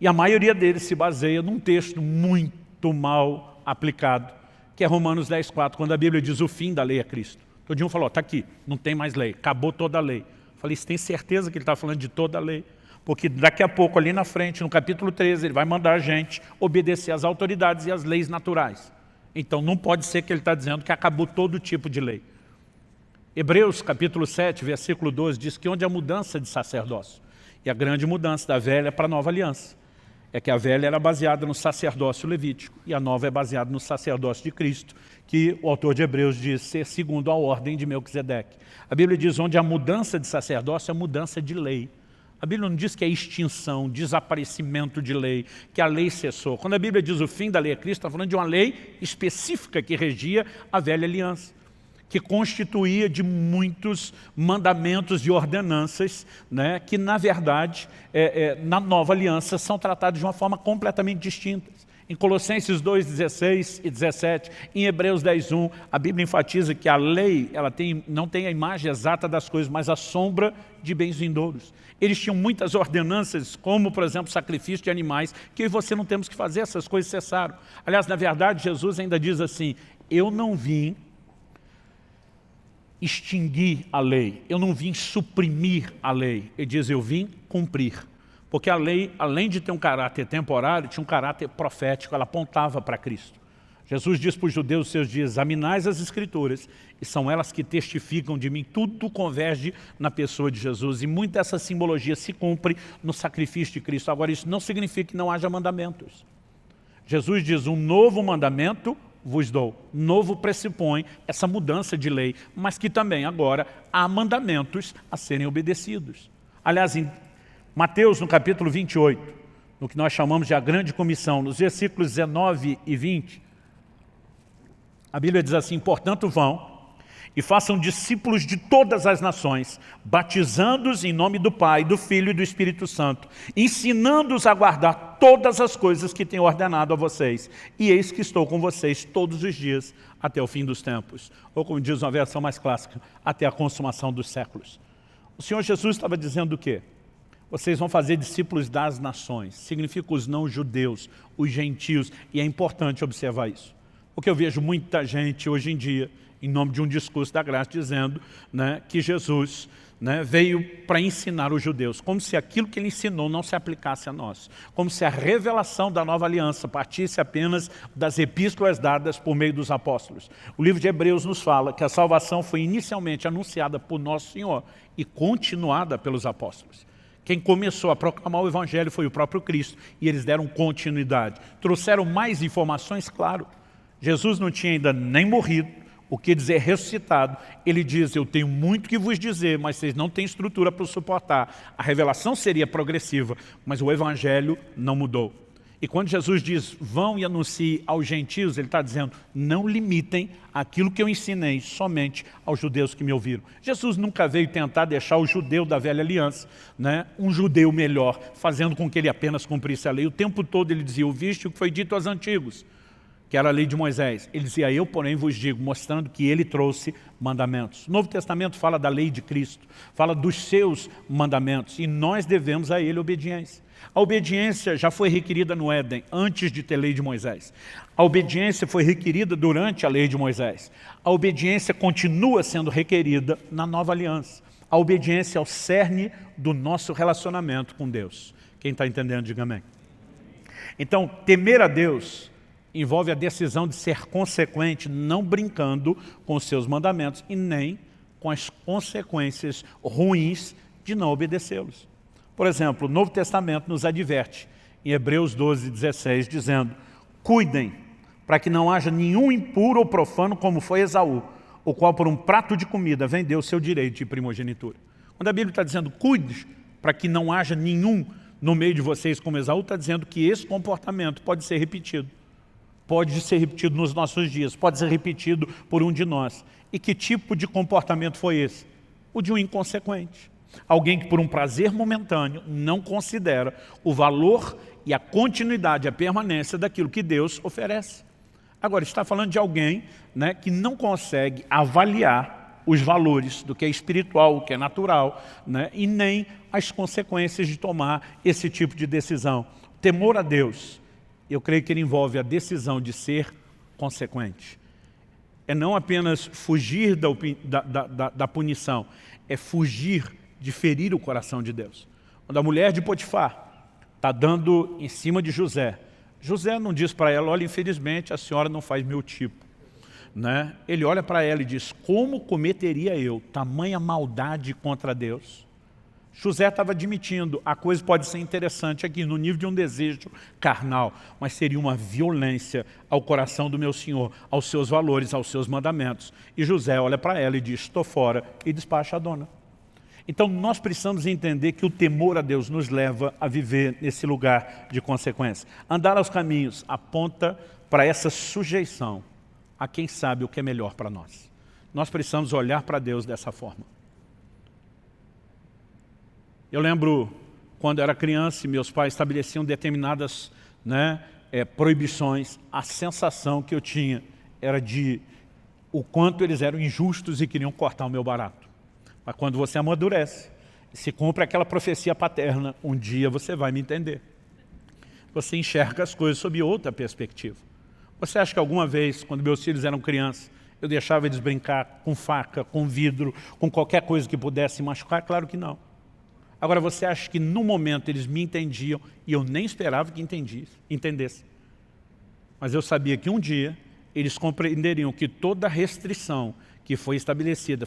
E a maioria deles se baseia num texto muito mal aplicado, que é Romanos 10,4, quando a Bíblia diz o fim da lei é Cristo. Todo dia falou, está aqui, não tem mais lei, acabou toda a lei. Eu falei, você tem certeza que ele está falando de toda a lei? Porque daqui a pouco, ali na frente, no capítulo 13, ele vai mandar a gente obedecer às autoridades e às leis naturais. Então, não pode ser que ele está dizendo que acabou todo tipo de lei. Hebreus, capítulo 7, versículo 12, diz que onde há mudança de sacerdócio, e a grande mudança da velha para a nova aliança, é que a velha era baseada no sacerdócio levítico, e a nova é baseada no sacerdócio de Cristo, que o autor de Hebreus diz ser segundo a ordem de Melquisedeque. A Bíblia diz onde há mudança de sacerdócio, é mudança de lei. A Bíblia não diz que é extinção, desaparecimento de lei, que a lei cessou. Quando a Bíblia diz o fim da lei é Cristo, está falando de uma lei específica que regia a velha aliança, que constituía de muitos mandamentos e ordenanças, né, que na verdade, na nova aliança, são tratados de uma forma completamente distinta. Em Colossenses 2, 16 e 17, em Hebreus 10, 1, a Bíblia enfatiza que a lei não tem a imagem exata das coisas, mas a sombra de bens vindouros. Eles tinham muitas ordenanças, como, por exemplo, sacrifício de animais, que eu e você não temos que fazer, essas coisas cessaram. Aliás, na verdade, Jesus ainda diz assim, eu não vim extinguir a lei, eu não vim suprimir a lei. Ele diz, eu vim cumprir. Porque a lei, além de ter um caráter temporário, tinha um caráter profético, ela apontava para Cristo. Jesus diz para os judeus nos seus dias, examinais as Escrituras, e são elas que testificam de mim, tudo converge na pessoa de Jesus, e muita dessa simbologia se cumpre no sacrifício de Cristo. Agora, isso não significa que não haja mandamentos. Jesus diz, um novo mandamento vos dou. Novo pressupõe essa mudança de lei, mas que também agora há mandamentos a serem obedecidos. Aliás, em Mateus, no capítulo 28, no que nós chamamos de a grande comissão, nos versículos 19 e 20, a Bíblia diz assim, portanto vão e façam discípulos de todas as nações, batizando-os em nome do Pai, do Filho e do Espírito Santo, ensinando-os a guardar todas as coisas que tenho ordenado a vocês. E eis que estou com vocês todos os dias, até o fim dos tempos. Ou como diz uma versão mais clássica, até a consumação dos séculos. O Senhor Jesus estava dizendo o quê? Vocês vão fazer discípulos das nações. Significa os não-judeus, os gentios. E é importante observar isso. Porque eu vejo muita gente hoje em dia, em nome de um discurso da graça, dizendo, né, que Jesus, né, veio para ensinar os judeus. Como se aquilo que ele ensinou não se aplicasse a nós. Como se a revelação da nova aliança partisse apenas das epístolas dadas por meio dos apóstolos. O livro de Hebreus nos fala que a salvação foi inicialmente anunciada por Nosso Senhor e continuada pelos apóstolos. Quem começou a proclamar o Evangelho foi o próprio Cristo, e eles deram continuidade. Trouxeram mais informações, claro. Jesus não tinha ainda nem morrido, o que dizer ressuscitado. Ele diz, eu tenho muito que vos dizer, mas vocês não têm estrutura para suportar. A revelação seria progressiva, mas o Evangelho não mudou. E quando Jesus diz, vão e anunciem aos gentios, ele está dizendo, não limitem aquilo que eu ensinei somente aos judeus que me ouviram. Jesus nunca veio tentar deixar o judeu da velha aliança, né, um judeu melhor, fazendo com que ele apenas cumprisse a lei. O tempo todo ele dizia, ouviste o que foi dito aos antigos, que era a lei de Moisés. Ele dizia, eu porém vos digo, mostrando que ele trouxe mandamentos. O Novo Testamento fala da lei de Cristo, fala dos seus mandamentos, e nós devemos a ele obediência. A obediência já foi requerida no Éden, antes de ter lei de Moisés. A obediência foi requerida durante a lei de Moisés. A obediência continua sendo requerida na nova aliança. A obediência é o cerne do nosso relacionamento com Deus. Quem está entendendo, diga amém. Então, temer a Deus envolve a decisão de ser consequente, não brincando com os seus mandamentos e nem com as consequências ruins de não obedecê-los. Por exemplo, o Novo Testamento nos adverte, em Hebreus 12, 16, dizendo, cuidem para que não haja nenhum impuro ou profano como foi Esaú, o qual por um prato de comida vendeu seu direito de primogenitura. Quando a Bíblia está dizendo, cuide para que não haja nenhum no meio de vocês como Esaú, está dizendo que esse comportamento pode ser repetido. Pode ser repetido nos nossos dias, pode ser repetido por um de nós. E que tipo de comportamento foi esse? O de um inconsequente. Alguém que por um prazer momentâneo não considera o valor e a continuidade, a permanência daquilo que Deus oferece. Agora, está falando de alguém, né, que não consegue avaliar os valores do que é espiritual, o que é natural, né, e nem as consequências de tomar esse tipo de decisão. Temor a Deus, eu creio que ele envolve a decisão de ser consequente. É não apenas fugir da punição, é fugir de ferir o coração de Deus. Quando a mulher de Potifar está dando em cima de José, José não diz para ela, olha, infelizmente a senhora não faz meu tipo. Né? Ele olha para ela e diz, como cometeria eu tamanha maldade contra Deus? José estava admitindo, a coisa pode ser interessante aqui, no nível de um desejo carnal, mas seria uma violência ao coração do meu Senhor, aos seus valores, aos seus mandamentos. E José olha para ela e diz, estou fora, e despacha a dona. Então nós precisamos entender que o temor a Deus nos leva a viver nesse lugar de consequência. Andar aos caminhos aponta para essa sujeição a quem sabe o que é melhor para nós. Nós precisamos olhar para Deus dessa forma. Eu lembro quando eu era criança e meus pais estabeleciam determinadas, né, proibições, a sensação que eu tinha era de o quanto eles eram injustos e queriam cortar o meu barato. Mas quando você amadurece, se cumpre aquela profecia paterna, um dia você vai me entender. Você enxerga as coisas sob outra perspectiva. Você acha que alguma vez, quando meus filhos eram crianças, eu deixava eles brincar com faca, com vidro, com qualquer coisa que pudesse machucar? Claro que não. Agora, você acha que no momento eles me entendiam e eu nem esperava que entendessem. Mas eu sabia que um dia eles compreenderiam que toda restrição que foi estabelecida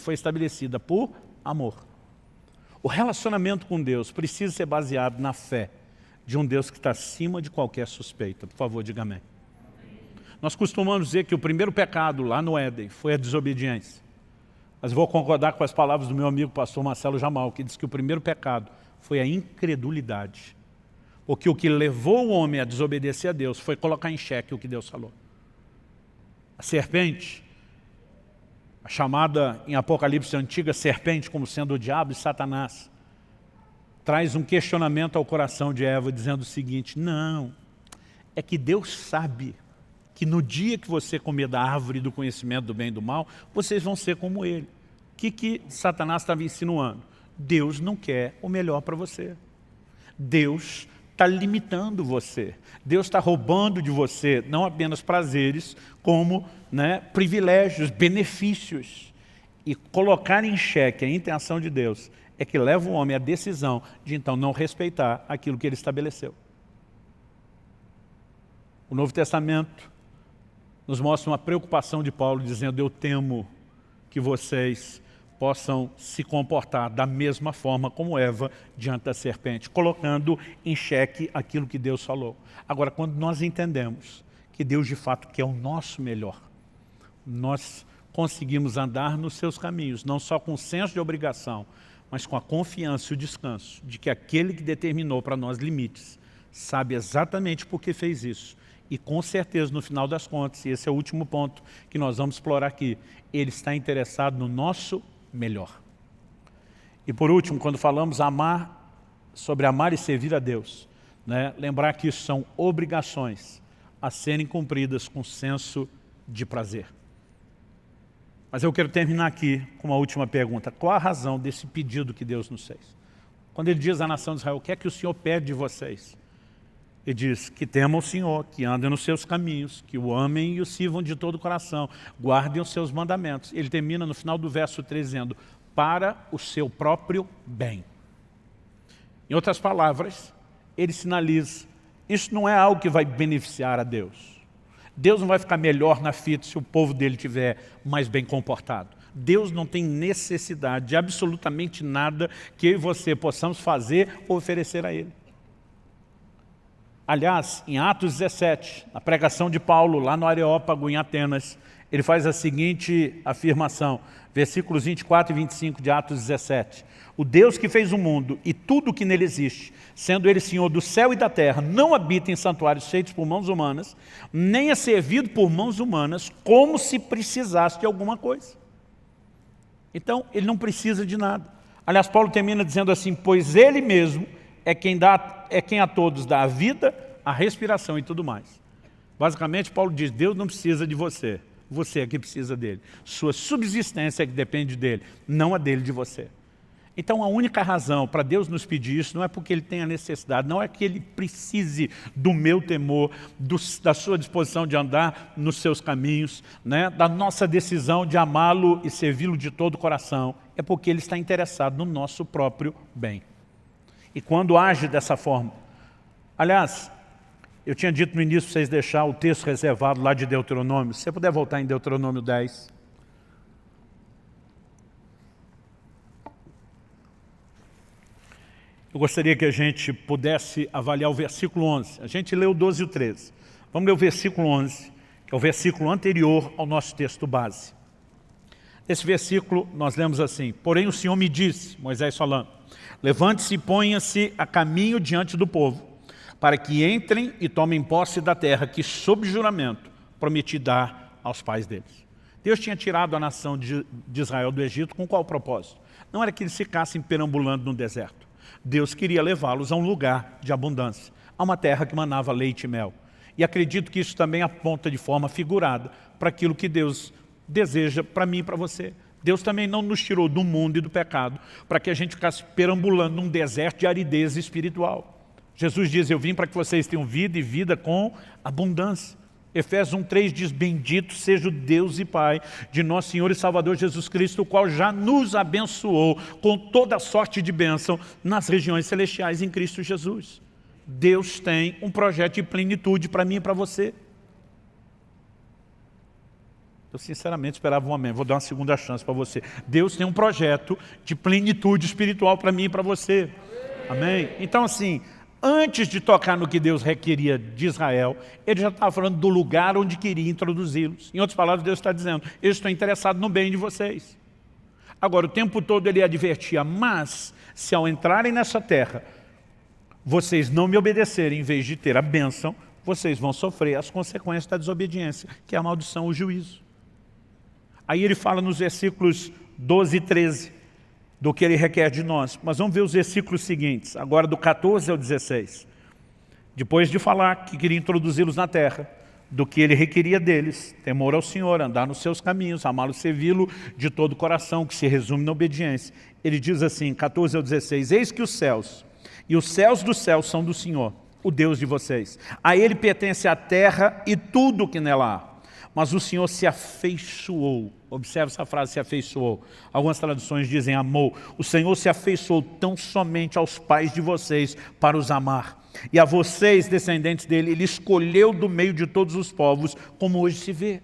por amor. O relacionamento com Deus precisa ser baseado na fé de um Deus que está acima de qualquer suspeita. Por favor, diga amém. Nós costumamos dizer que o primeiro pecado lá no Éden foi a desobediência. Mas vou concordar com as palavras do meu amigo pastor Marcelo Jamal, que diz que o primeiro pecado foi a incredulidade. Porque o que levou o homem a desobedecer a Deus foi colocar em xeque o que Deus falou. A serpente, a chamada em Apocalipse antiga serpente como sendo o diabo e Satanás, traz um questionamento ao coração de Eva dizendo o seguinte: não, é que Deus sabe que no dia que você comer da árvore do conhecimento do bem e do mal, vocês vão ser como ele. O que Satanás estava insinuando? Deus não quer o melhor para você. Deus está limitando você. Deus está roubando de você não apenas prazeres, como privilégios, benefícios. E colocar em xeque a intenção de Deus é que leva o homem à decisão de então não respeitar aquilo que ele estabeleceu. O Novo Testamento nos mostra uma preocupação de Paulo dizendo: eu temo que vocês possam se comportar da mesma forma como Eva diante da serpente, colocando em xeque aquilo que Deus falou. Agora, quando nós entendemos que Deus de fato quer o nosso melhor, nós conseguimos andar nos seus caminhos, não só com o senso de obrigação, mas com a confiança e o descanso de que aquele que determinou para nós limites sabe exatamente por que fez isso. E com certeza, no final das contas, e esse é o último ponto que nós vamos explorar aqui, ele está interessado no nosso melhor. E por último, quando falamos sobre amar e servir a Deus, lembrar que isso são obrigações a serem cumpridas com senso de prazer. Mas eu quero terminar aqui com uma última pergunta. Qual a razão desse pedido que Deus nos fez? Quando ele diz à nação de Israel: o que é que o Senhor pede de vocês? Ele diz que temam o Senhor, que andem nos seus caminhos, que o amem e o sirvam de todo o coração, guardem os seus mandamentos. Ele termina no final do verso 3 dizendo: para o seu próprio bem. Em outras palavras, ele sinaliza: isso não é algo que vai beneficiar a Deus. Deus não vai ficar melhor na fita se o povo dele estiver mais bem comportado. Deus não tem necessidade de absolutamente nada que eu e você possamos fazer ou oferecer a ele. Aliás, em Atos 17, na pregação de Paulo, lá no Areópago, em Atenas, ele faz a seguinte afirmação, versículos 24 e 25 de Atos 17. O Deus que fez o mundo e tudo o que nele existe, sendo ele Senhor do céu e da terra, não habita em santuários feitos por mãos humanas, nem é servido por mãos humanas, como se precisasse de alguma coisa. Então, ele não precisa de nada. Aliás, Paulo termina dizendo assim: pois ele mesmo é quem a todos dá a vida, a respiração e tudo mais. Basicamente, Paulo diz: Deus não precisa de você, você é que precisa dele. Sua subsistência é que depende dele, não a dele de você. Então, a única razão para Deus nos pedir isso não é porque ele tenha necessidade, não é que ele precise do meu temor, da sua disposição de andar nos seus caminhos, da nossa decisão de amá-lo e servi-lo de todo o coração. É porque ele está interessado no nosso próprio bem. E quando age dessa forma, aliás, eu tinha dito no início para vocês deixar o texto reservado lá de Deuteronômio. Se você puder voltar em Deuteronômio 10. Eu gostaria que a gente pudesse avaliar o versículo 11. A gente leu o 12 e o 13. Vamos ler o versículo 11, que é o versículo anterior ao nosso texto base. Nesse versículo nós lemos assim: porém o Senhor me disse, Moisés falando, levante-se e ponha-se a caminho diante do povo, para que entrem e tomem posse da terra que, sob juramento, prometi dar aos pais deles. Deus tinha tirado a nação de Israel do Egito com qual propósito? Não era que eles ficassem perambulando no deserto. Deus queria levá-los a um lugar de abundância, a uma terra que manava leite e mel. E acredito que isso também aponta de forma figurada para aquilo que Deus deseja para mim e para você. Deus também não nos tirou do mundo e do pecado para que a gente ficasse perambulando num deserto de aridez espiritual. Jesus diz, eu vim para que vocês tenham vida e vida com abundância. Efésios 1:3 diz, bendito seja o Deus e Pai de nosso Senhor e Salvador Jesus Cristo, o qual já nos abençoou com toda sorte de bênção nas regiões celestiais em Cristo Jesus. Deus tem um projeto de plenitude para mim e para você. Eu sinceramente esperava um amém, vou dar uma segunda chance para você. Deus tem um projeto de plenitude espiritual para mim e para você. Amém? Então assim, antes de tocar no que Deus requeria de Israel, ele já estava falando do lugar onde queria introduzi-los. Em outras palavras, Deus está dizendo, eu estou interessado no bem de vocês. Agora, o tempo todo ele advertia, mas se ao entrarem nessa terra, vocês não me obedecerem, em vez de ter a bênção, vocês vão sofrer as consequências da desobediência, que é a maldição, o juízo. Aí ele fala nos versículos 12 e 13, do que ele requer de nós. Mas vamos ver os versículos seguintes, agora do 14 ao 16. Depois de falar que queria introduzi-los na terra, do que ele requeria deles, temor ao Senhor, andar nos seus caminhos, amá-lo, servi-lo de todo o coração, que se resume na obediência. Ele diz assim, 14 ao 16, eis que os céus e os céus dos céus são do Senhor, o Deus de vocês. A ele pertence a terra e tudo o que nela há. Mas o Senhor se afeiçoou. Observe essa frase, se afeiçoou. Algumas traduções dizem amou. O Senhor se afeiçoou tão somente aos pais de vocês para os amar. E a vocês, descendentes dele, ele escolheu do meio de todos os povos, como hoje se vê.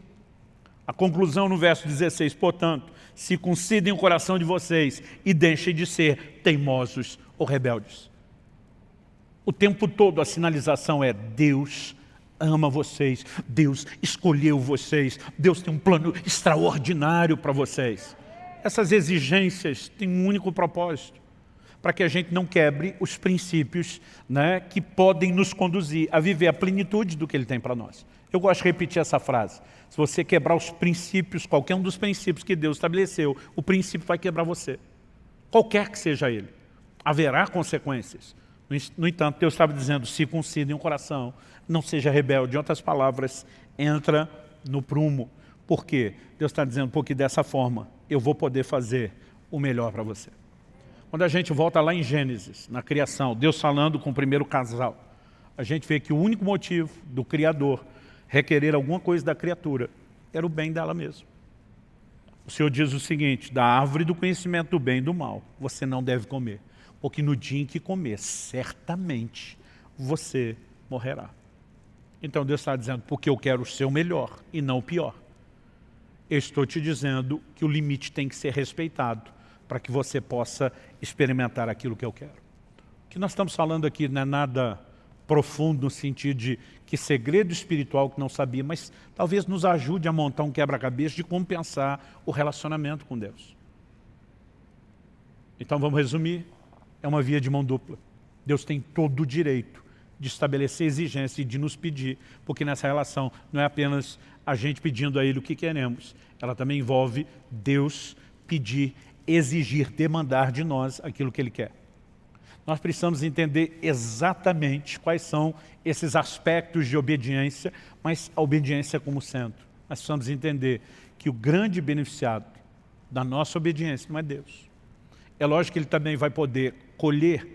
A conclusão no verso 16, portanto, circuncidem o coração de vocês e deixem de ser teimosos ou rebeldes. O tempo todo a sinalização é Deus ama vocês, Deus escolheu vocês, Deus tem um plano extraordinário para vocês. Essas exigências têm um único propósito, para que a gente não quebre os princípios, né, que podem nos conduzir a viver a plenitude do que Ele tem para nós. Eu gosto de repetir essa frase, se você quebrar os princípios, qualquer um dos princípios que Deus estabeleceu, o princípio vai quebrar você, qualquer que seja ele, haverá consequências. No entanto, Deus estava dizendo, circuncidem o coração, não seja rebelde. Em outras palavras, entra no prumo. Por quê? Deus está dizendo, porque dessa forma eu vou poder fazer o melhor para você. Quando a gente volta lá em Gênesis, na criação, Deus falando com o primeiro casal, a gente vê que o único motivo do Criador requerer alguma coisa da criatura era o bem dela mesma. O Senhor diz o seguinte, da árvore do conhecimento do bem e do mal, você não deve comer. Porque no dia em que comer, certamente você morrerá. Então Deus está dizendo, porque eu quero o seu melhor e não o pior. Eu estou te dizendo que o limite tem que ser respeitado para que você possa experimentar aquilo que eu quero. O que nós estamos falando aqui não é nada profundo no sentido de que segredo espiritual que não sabia, mas talvez nos ajude a montar um quebra-cabeça de como pensar o relacionamento com Deus. Então vamos resumir. É uma via de mão dupla. Deus tem todo o direito de estabelecer exigência e de nos pedir, porque nessa relação não é apenas a gente pedindo a Ele o que queremos, ela também envolve Deus pedir, exigir, demandar de nós aquilo que Ele quer. Nós precisamos entender exatamente quais são esses aspectos de obediência, mas a obediência como centro. Nós precisamos entender que o grande beneficiado da nossa obediência não é Deus. É lógico que Ele também vai poder colher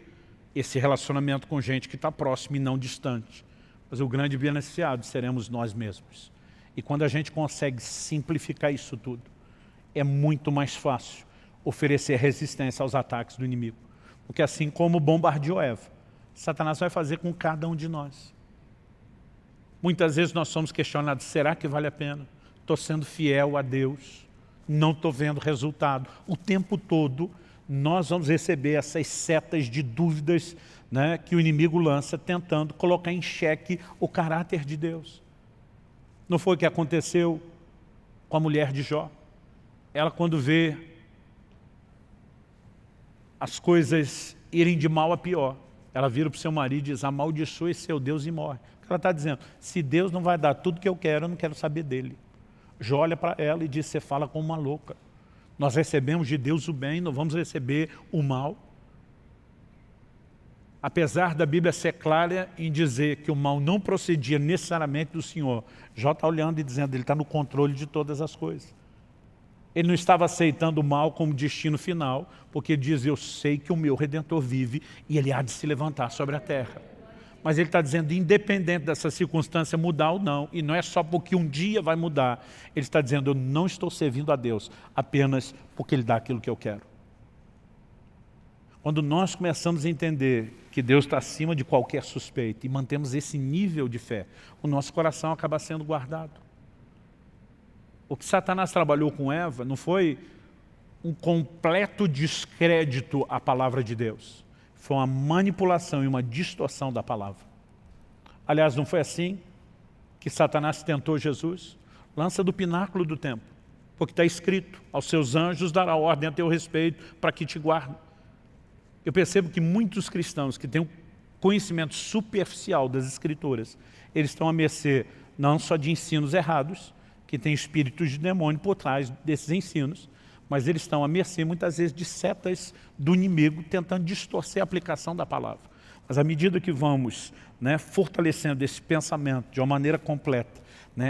esse relacionamento com gente que está próxima e não distante. Mas o grande beneficiado seremos nós mesmos. E quando a gente consegue simplificar isso tudo, é muito mais fácil oferecer resistência aos ataques do inimigo. Porque assim como bombardeou Eva, Satanás vai fazer com cada um de nós. Muitas vezes nós somos questionados, será que vale a pena? Estou sendo fiel a Deus, não estou vendo resultado. O tempo todo nós vamos receber essas setas de dúvidas, né, que o inimigo lança tentando colocar em xeque o caráter de Deus. Não foi o que aconteceu com a mulher de Jó? Ela, quando vê as coisas irem de mal a pior, ela vira para o seu marido e diz, amaldiçoe seu Deus e morre. Ela está dizendo, se Deus não vai dar tudo que eu não quero saber dele. Jó olha para ela e diz, você fala como uma louca. Nós recebemos de Deus o bem, não vamos receber o mal. apesar da Bíblia ser clara em dizer que o mal não procedia necessariamente do Senhor, Jó está olhando e dizendo, ele está no controle de todas as coisas. Ele não estava aceitando o mal como destino final, porque ele diz, eu sei que o meu Redentor vive e ele há de se levantar sobre a terra. Mas ele está dizendo, independente dessa circunstância mudar ou não, e não é só porque um dia vai mudar, ele está dizendo, eu não estou servindo a Deus apenas porque Ele dá aquilo que eu quero. Quando nós começamos a entender que Deus está acima de qualquer suspeita e mantemos esse nível de fé, o nosso coração acaba sendo guardado. O que Satanás trabalhou com Eva não foi um completo descrédito à palavra de Deus. Foi uma manipulação e uma distorção da palavra. Aliás, não foi assim que Satanás tentou Jesus? Lança do pináculo do templo, porque está escrito, aos seus anjos dará ordem a teu respeito para que te guardem. Eu percebo que muitos cristãos que têm um conhecimento superficial das Escrituras, eles estão à mercê não só de ensinos errados, que tem espíritos de demônio por trás desses ensinos, mas eles estão à mercê muitas vezes de setas do inimigo tentando distorcer a aplicação da palavra. Mas à medida que vamos fortalecendo esse pensamento de uma maneira completa,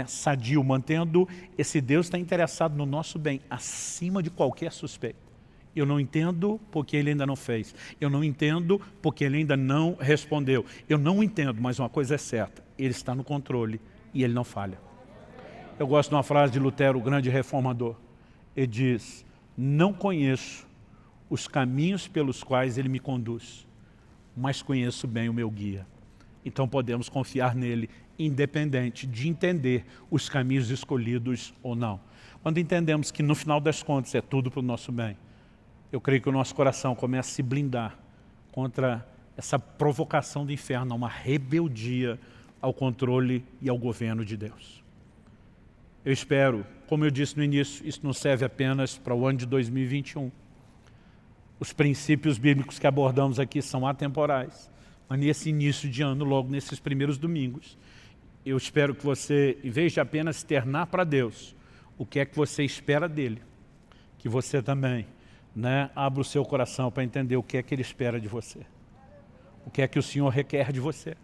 sadio, mantendo esse Deus está interessado no nosso bem acima de qualquer suspeita. Eu não entendo porque Ele ainda não fez. Eu não entendo porque Ele ainda não respondeu. Eu não entendo, mas uma coisa é certa, Ele está no controle e Ele não falha. Eu gosto de uma frase de Lutero, o grande reformador. Ele diz, não conheço os caminhos pelos quais Ele me conduz, mas conheço bem o meu guia. Então podemos confiar nele, independente de entender os caminhos escolhidos ou não. Quando entendemos que no final das contas é tudo para o nosso bem, eu creio que o nosso coração começa a se blindar contra essa provocação do inferno, uma rebeldia ao controle e ao governo de Deus. Eu espero, como eu disse no início, isso não serve apenas para o ano de 2021. Os princípios bíblicos que abordamos aqui são atemporais. Mas nesse início de ano, logo nesses primeiros domingos, eu espero que você, em vez de apenas externar para Deus o que é que você espera dele, que você também abra o seu coração para entender o que é que Ele espera de você. O que é que o Senhor requer de você.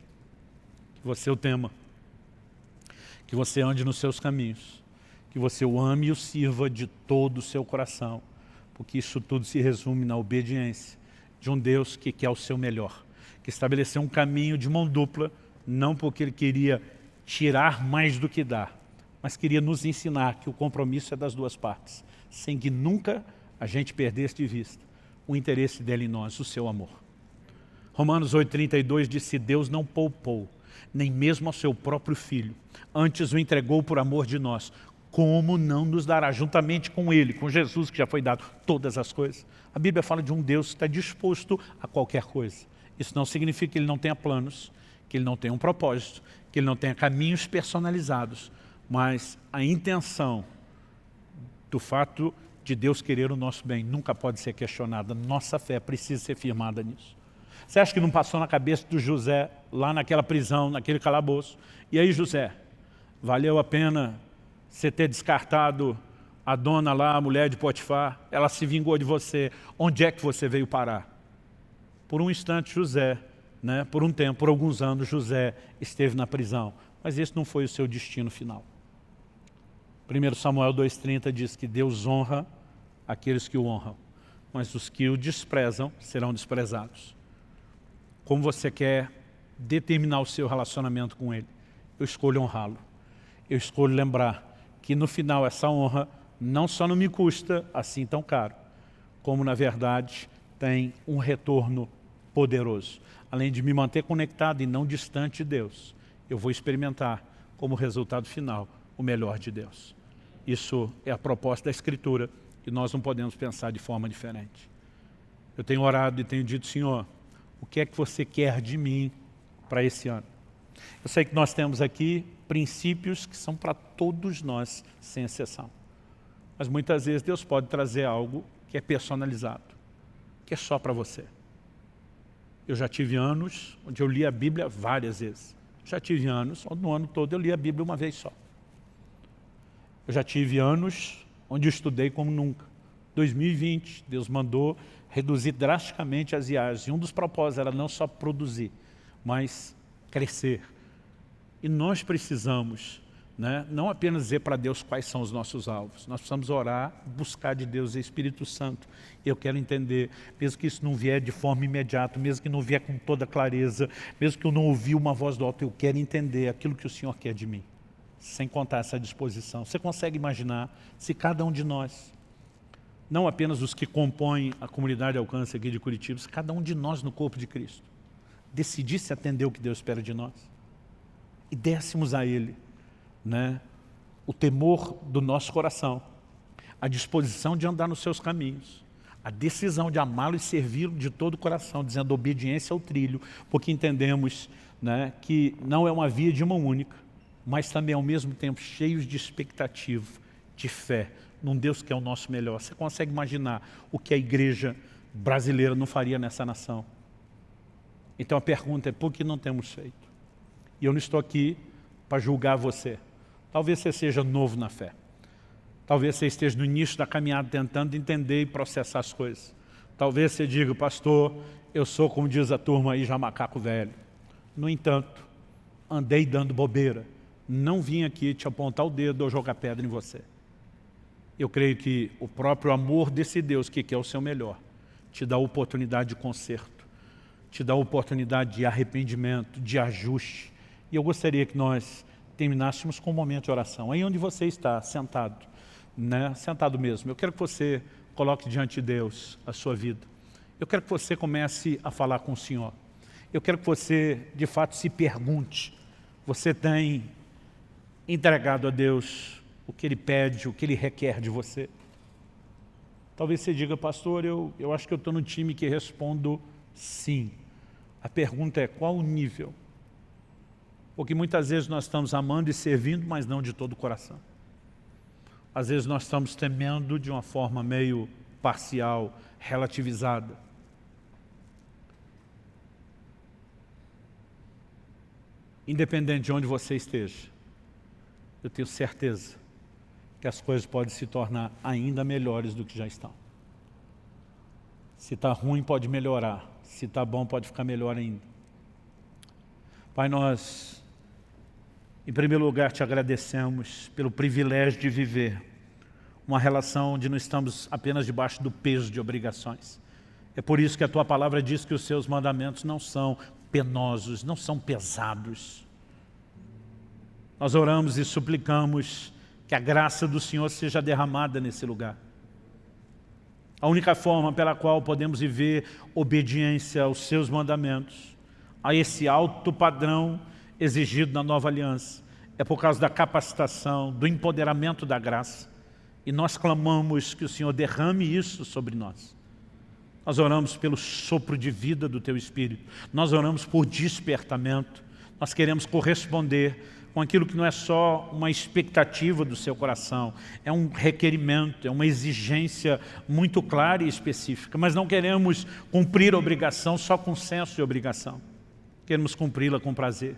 Que você o tema. Que você ande nos seus caminhos. Que você o ame e o sirva de todo o seu coração. Porque isso tudo se resume na obediência de um Deus que quer o seu melhor. Que estabeleceu um caminho de mão dupla, não porque Ele queria tirar mais do que dar, mas queria nos ensinar que o compromisso é das duas partes, sem que nunca a gente perdesse de vista o interesse dele em nós, o seu amor. Romanos 8,32 diz, se Deus não poupou, nem mesmo ao seu próprio Filho, antes o entregou por amor de nós, como não nos dará juntamente com Ele, com Jesus que já foi dado todas as coisas? A Bíblia fala de um Deus que está disposto a qualquer coisa. Isso não significa que Ele não tenha planos, que Ele não tenha um propósito, que Ele não tenha caminhos personalizados, mas a intenção do fato de Deus querer o nosso bem nunca pode ser questionada. Nossa fé precisa ser firmada nisso. Você acha que não passou na cabeça do José, lá naquela prisão, naquele calabouço? E aí, José, valeu a pena você ter descartado a dona lá, a mulher de Potifar? Ela se vingou de você. Onde é que você veio parar? Por um instante, José, por um tempo, por alguns anos, José esteve na prisão. Mas esse não foi o seu destino final. 1 Samuel 2,30 diz que Deus honra aqueles que o honram, mas os que o desprezam serão desprezados. Como você quer determinar o seu relacionamento com Ele? Eu escolho honrá-lo. Eu escolho lembrar que no final essa honra não só não me custa assim tão caro, como na verdade tem um retorno poderoso. Além de me manter conectado e não distante de Deus, eu vou experimentar como resultado final o melhor de Deus. Isso é a proposta da Escritura e nós não podemos pensar de forma diferente. Eu tenho orado e tenho dito, Senhor, o que é que você quer de mim para esse ano? Eu sei que nós temos aqui princípios que são para todos nós, sem exceção. Mas muitas vezes Deus pode trazer algo que é personalizado, que é só para você. Eu já tive anos onde eu li a Bíblia várias vezes. Já tive anos onde no ano todo eu li a Bíblia uma vez só. Eu já tive anos onde eu estudei como nunca. 2020, Deus mandou reduzir drasticamente as viagens. E um dos propósitos era não só produzir, mas crescer. E nós precisamos, né, não apenas dizer para Deus quais são os nossos alvos. Nós precisamos orar, buscar de Deus o Espírito Santo. Eu quero entender, mesmo que isso não vier de forma imediata, mesmo que não vier com toda clareza, mesmo que eu não ouvi uma voz do alto, eu quero entender aquilo que o Senhor quer de mim. Sem contar essa disposição. Você consegue imaginar se cada um de nós, não apenas os que compõem a comunidade Alcance aqui de Curitiba, se cada um de nós no corpo de Cristo decidisse atender o que Deus espera de nós e dessemos a Ele, né, o temor do nosso coração, a disposição de andar nos seus caminhos, a decisão de amá-lo e servi-lo de todo o coração, dizendo obediência ao trilho, porque entendemos, né, que não é uma via de mão única, mas também ao mesmo tempo cheios de expectativa, de fé, num Deus que é o nosso melhor. Você consegue imaginar o que a igreja brasileira não faria nessa nação? Então a pergunta é, por que não temos feito? E eu não estou aqui para julgar você. Talvez você seja novo na fé. Talvez você esteja no início da caminhada tentando entender e processar as coisas. Talvez você diga, pastor, eu sou, como diz a turma aí, já macaco velho. No entanto, andei dando bobeira. Não vim aqui te apontar o dedo ou jogar pedra em você. Eu creio que o próprio amor desse Deus, que quer o seu melhor, te dá a oportunidade de conserto, te dá a oportunidade de arrependimento, de ajuste. E eu gostaria que nós terminássemos com um momento de oração. Aí onde você está, sentado, né? Sentado mesmo. Eu quero que você coloque diante de Deus a sua vida. Eu quero que você comece a falar com o Senhor. Eu quero que você, de fato, se pergunte. Você tem entregado a Deus o que Ele pede, o que Ele requer de você? Talvez você diga, pastor, eu acho que eu estou no time que respondo sim. A pergunta é, qual o nível? Porque muitas vezes nós estamos amando e servindo, mas não de todo o coração. Às vezes nós estamos temendo de uma forma meio parcial, relativizada. Independente de onde você esteja, eu tenho certeza que as coisas podem se tornar ainda melhores do que já estão. Se está ruim, pode melhorar. Se está bom, pode ficar melhor ainda. Pai, nós, em primeiro lugar, te agradecemos pelo privilégio de viver uma relação onde não estamos apenas debaixo do peso de obrigações. É por isso que a Tua palavra diz que os Seus mandamentos não são penosos, não são pesados. Nós oramos e suplicamos que a graça do Senhor seja derramada nesse lugar. A única forma pela qual podemos viver obediência aos Seus mandamentos, a esse alto padrão exigido na nova aliança, é por causa da capacitação, do empoderamento da graça. E nós clamamos que o Senhor derrame isso sobre nós. Nós oramos pelo sopro de vida do Teu Espírito. Nós oramos por despertamento. Nós queremos corresponder com aquilo que não é só uma expectativa do seu coração, é um requerimento, é uma exigência muito clara e específica, mas não queremos cumprir a obrigação só com senso de obrigação, queremos cumpri-la com prazer,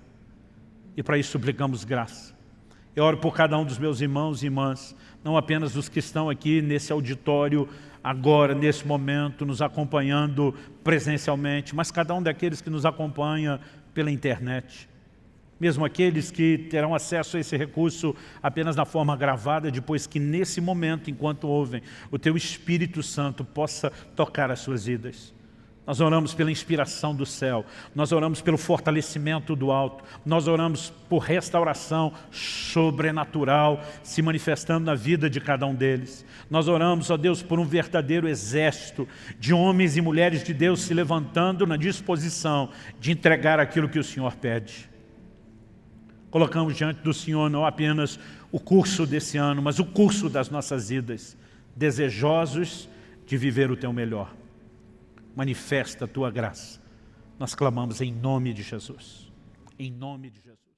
e para isso suplicamos graça. Eu oro por cada um dos meus irmãos e irmãs, não apenas os que estão aqui nesse auditório, agora, nesse momento, nos acompanhando presencialmente, mas cada um daqueles que nos acompanha pela internet. Mesmo aqueles que terão acesso a esse recurso apenas na forma gravada, depois que nesse momento, enquanto ouvem, o Teu Espírito Santo possa tocar as suas vidas. Nós oramos pela inspiração do céu, nós oramos pelo fortalecimento do alto, nós oramos por restauração sobrenatural se manifestando na vida de cada um deles. Nós oramos, ó Deus, por um verdadeiro exército de homens e mulheres de Deus se levantando na disposição de entregar aquilo que o Senhor pede. Colocamos diante do Senhor não apenas o curso desse ano, mas o curso das nossas vidas, desejosos de viver o Teu melhor. Manifesta a Tua graça. Nós clamamos em nome de Jesus. Em nome de Jesus.